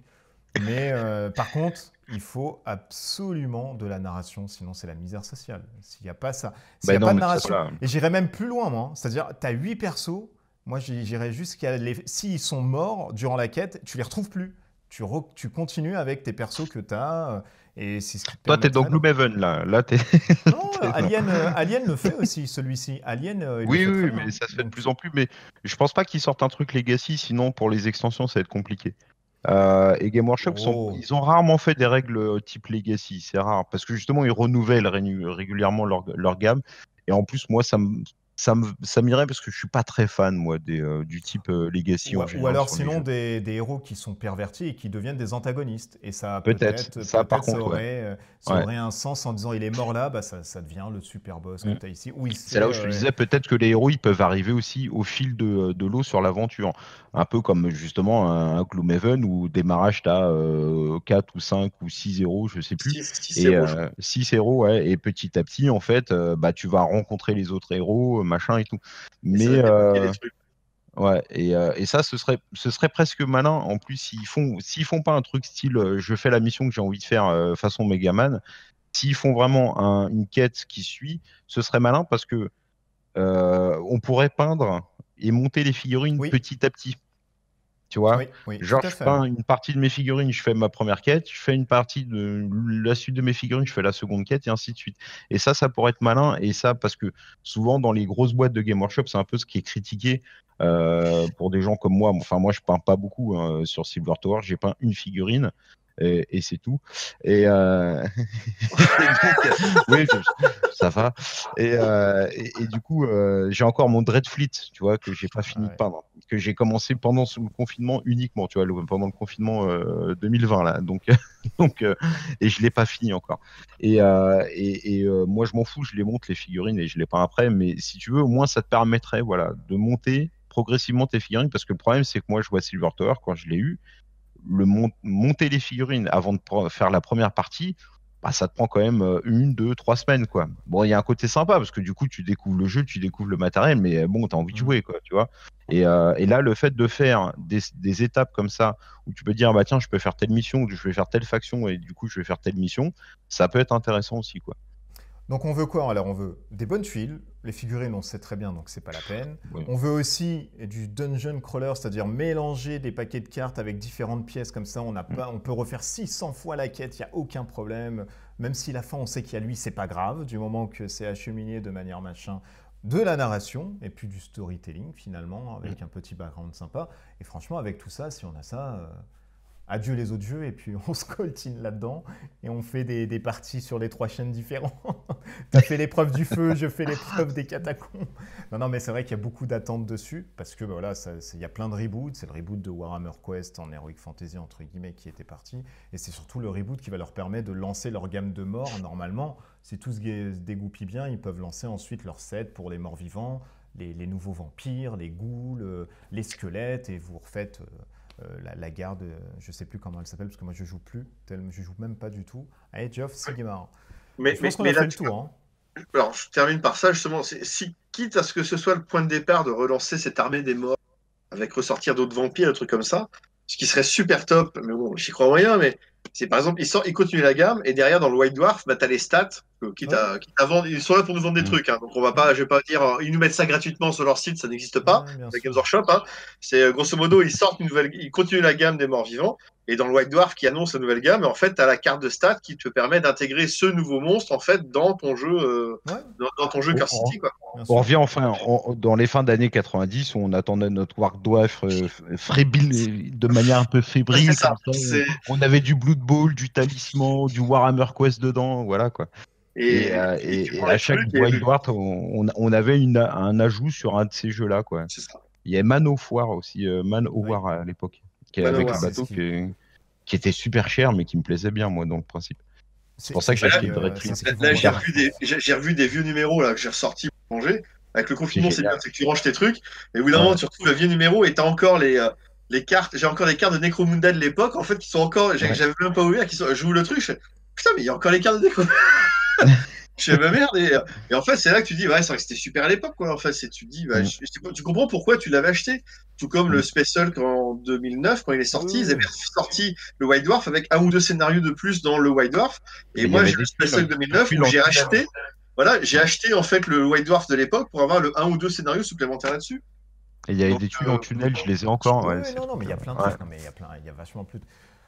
Mais par contre, il faut absolument de la narration, sinon c'est la misère sociale. S'il n'y a pas ça, s'il n'y Ben a non, pas de mais ça, narration, voilà. et j'irais même plus loin, moi, hein. C'est-à-dire, tu as 8 persos, moi j'irais jusqu'à s'ils sont morts durant la quête, tu les retrouves plus. Tu continues avec tes persos que tu as, et c'est ce qui te Toi, t'es dans permettrait. Gloomhaven, là. Là, t'es. Non, Non. Alien le fait aussi, celui-ci. Alien, il le Oui, fait oui, très oui, bien. mais ça se fait de Donc, plus en plus. Mais je pense pas qu'ils sortent un truc Legacy, sinon pour les extensions, ça va être compliqué. Et Game Workshop, oh, ils ont rarement fait des règles type Legacy. C'est rare parce que justement, ils renouvellent régulièrement leur gamme. Et en plus, moi, ça m'irait parce que je suis pas très fan, moi, du type Legacy en Ou général alors sur les sinon jeux. des héros qui sont pervertis et qui deviennent des antagonistes. Et ça Peut-être, ça par ça contre, ouais. ça Ouais. aurait un sens en disant il est mort là, bah ça devient le super boss que Mm. tu as ici. Ou il se C'est fait là où je te disais, peut-être que les héros, ils peuvent arriver aussi au fil de l'eau sur l'aventure. Un peu comme justement un Gloomhaven où au démarrage, tu as 4 ou 5 ou 6 héros, je sais plus. 6 Et héros, je crois. 6 héros, ouais. Et petit à petit, en fait, bah, tu vas rencontrer les autres héros, machin et tout. Et ça va Mais débloquer des trucs. ouais, et ça, ce serait presque malin. En plus, s'ils font pas un truc style je fais la mission que j'ai envie de faire façon Megaman, s'ils font vraiment une quête qui suit, ce serait malin parce que on pourrait peindre et monter les figurines Oui, petit à petit. Tu vois? oui, oui, tout Genre, à je fait. peins une partie de mes figurines, je fais ma première quête, je fais une partie de la suite de mes figurines, je fais la seconde quête, et ainsi de suite. Et ça pourrait être malin. Et ça, parce que souvent, dans les grosses boîtes de Game Workshop, c'est un peu ce qui est critiqué pour des gens comme moi. Enfin, moi, je peins pas beaucoup hein, sur Silver Tower. J'ai peint une figurine. Et c'est tout. Et, et donc, oui, ça va. Et du coup, j'ai encore mon Dreadfleet, tu vois, que j'ai pas fini de Ouais. peindre, que j'ai commencé pendant le confinement uniquement, tu vois, pendant le confinement 2020 là. Donc, donc, et je l'ai pas fini encore. Moi, je m'en fous, je les monte les figurines et je les peins après. Mais si tu veux, au moins, ça te permettrait, voilà, de monter progressivement tes figurines, parce que le problème, c'est que moi, je vois Silver Tower quand je l'ai eu monter les figurines avant de faire la première partie, bah, ça te prend quand même 1, 2, 3 semaines, quoi. Bon, il y a un côté sympa parce que du coup, tu découvres le jeu, tu découvres le matériel, mais bon, t'as envie de Mm. jouer, quoi, tu vois. Et là, le fait de faire des étapes comme ça, où tu peux dire, bah tiens, je peux faire telle mission, ou je vais faire telle faction, et du coup, je vais faire telle mission, ça peut être intéressant aussi, quoi. Donc on veut quoi? Alors on veut des bonnes tuiles, les figurines on sait très bien donc c'est pas la peine. Ouais. On veut aussi du dungeon crawler, c'est-à-dire mélanger des paquets de cartes avec différentes pièces, comme ça Mm. on peut refaire 600 fois la quête, il n'y a aucun problème. Même si la fin on sait qu'il y a lui, c'est pas grave, du moment que c'est acheminé de manière machin, de la narration et puis du storytelling finalement, Mm. avec un petit background sympa. Et franchement avec tout ça, si on a ça... adieu les autres jeux et puis on se coltine là-dedans et on fait des parties sur les 3 chaînes différentes. T'as fait l'épreuve du feu, je fais l'épreuve des catacombes. Non, non, mais c'est vrai qu'il y a beaucoup d'attentes dessus parce que bah, voilà, il y a plein de reboots. C'est le reboot de Warhammer Quest en Heroic Fantasy entre guillemets qui était parti et c'est surtout le reboot qui va leur permettre de lancer leur gamme de morts. Normalement, si tout se dégoupille bien, ils peuvent lancer ensuite leur set pour les morts vivants, les nouveaux vampires, les ghouls, les squelettes et vous refaites la garde, je sais plus comment elle s'appelle parce que moi je joue plus, je joue même pas du tout. Age of Sigmar. Et je pense qu'on a Mais fait là, le tour. Hein. alors, je termine par ça, justement. Si, quitte à ce que ce soit le point de départ de relancer cette armée des morts avec ressortir d'autres vampires, un truc comme ça, ce qui serait super top, mais bon, j'y crois moyen, mais c'est par exemple, il continue la gamme, et derrière, dans le White Dwarf, bah, t'as les stats, Ouais. quitte à vendre, ils sont là pour nous vendre des Mm. trucs, hein, donc on va Mm. pas, je vais pas dire, ils nous mettent ça gratuitement sur leur site, ça n'existe pas, Ouais, bien la Games sûr. Workshop, hein. C'est, grosso modo, ils continuent la gamme des morts vivants, et dans le White Dwarf qui annonce la nouvelle gamme, en fait, t'as la carte de stats qui te permet d'intégrer ce nouveau monstre, en fait, dans ton jeu, Ouais, dans ton jeu On, Curse on- City, quoi. bien on sûr. revient enfin dans les fins d'années 90 où on attendait notre Warcraft fébrile, de manière un peu C'est fébrile ça. comme ça. C'est, On avait du Blood Bowl, du Talisman, du Warhammer Quest dedans, voilà quoi. Et, et, euh, et tu et, et prends à les chaque trucs et White Dwarf, on avait un ajout sur un de ces jeux-là quoi. c'est ça. Il y avait Man of War aussi, Man of Oui. War à l'époque, avec Ouais, le Manowar. c'est ce bateau qui. qui était super cher mais qui me plaisait bien moi dans le principe. C'est pour ça C'est que j'ai ce acheté qui, le c'est Dreadfleet ce qui vous Là, plus tard. recherche. j'ai revu des vieux numéros là, que j'ai ressortis pour manger. Avec le C'est confinement, c'est bien, génial. c'est que tu ranges tes trucs. Et au bout d'un moment, Ouais, tu retrouves le vieux numéro et t'as encore les cartes. J'ai encore les cartes de Necromunda de l'époque, en fait, qui sont encore. ouais. J'avais même pas ouvert, je joue le truc. Je fais, putain, mais il y a encore les cartes de Necromunda. Je fais, ma merde. Et en fait, c'est là que tu dis, ouais, c'est vrai que c'était super à l'époque, quoi. En fait, tu dis, bah, Mm, tu comprends pourquoi tu l'avais acheté. Tout comme le mm. Special en 2009, quand il est Oui, sorti, ils oui, avaient sorti le White Dwarf avec un ou deux scénarios de plus dans le White Dwarf. Et Mais il y moi, avait j'ai le Special des 2009 tuiles où en j'ai tunnel. acheté, voilà, j'ai Ouais. acheté en fait le White Dwarf de l'époque pour avoir le un ou deux scénarios supplémentaires là-dessus. Et il y avait Donc, des tuiles en tunnel, je les ai encore. oui, Ouais, oui, c'est non, le non, mais il y a truc. plein de Ouais. trucs. Non, mais il y a vachement plus.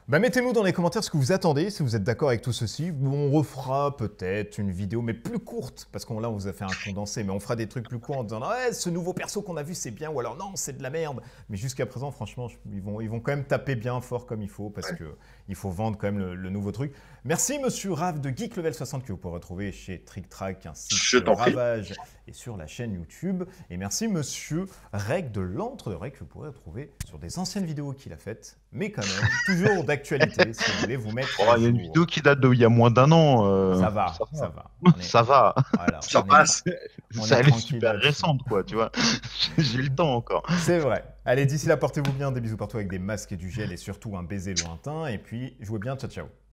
Bah, mettez-nous dans les commentaires ce que vous attendez, si vous êtes d'accord avec tout ceci. On refera peut-être une vidéo, mais plus courte, parce qu'on là, on vous a fait un condensé, mais on fera des trucs plus courts en disant ouais, ce nouveau perso qu'on a vu, c'est bien, ou alors non, c'est de la merde. Mais jusqu'à présent, franchement, ils vont quand même taper bien fort comme il faut, parce que il faut vendre quand même le nouveau truc. Merci Monsieur Rav de Geek Level 60 que vous pouvez retrouver chez Trick Track ainsi Je que t'en prie. Ravage et sur la chaîne YouTube. Et merci Monsieur Reg de l'Antre de Reg que vous pourrez retrouver sur des anciennes vidéos qu'il a faites, mais quand même toujours d'actualité si vous voulez vous mettre à Il y a une jour. vidéo qui date d'il y a moins d'1 an. Ça va, ça va. Ça va. Voilà, Ça on est- passe. on Ça est elle est tranquille super là-dessus. récente, quoi, tu vois. J'ai le temps encore. C'est vrai. Allez, d'ici là, portez-vous bien, des bisous partout avec des masques et du gel et surtout un baiser lointain. Et puis, jouez bien, ciao ciao.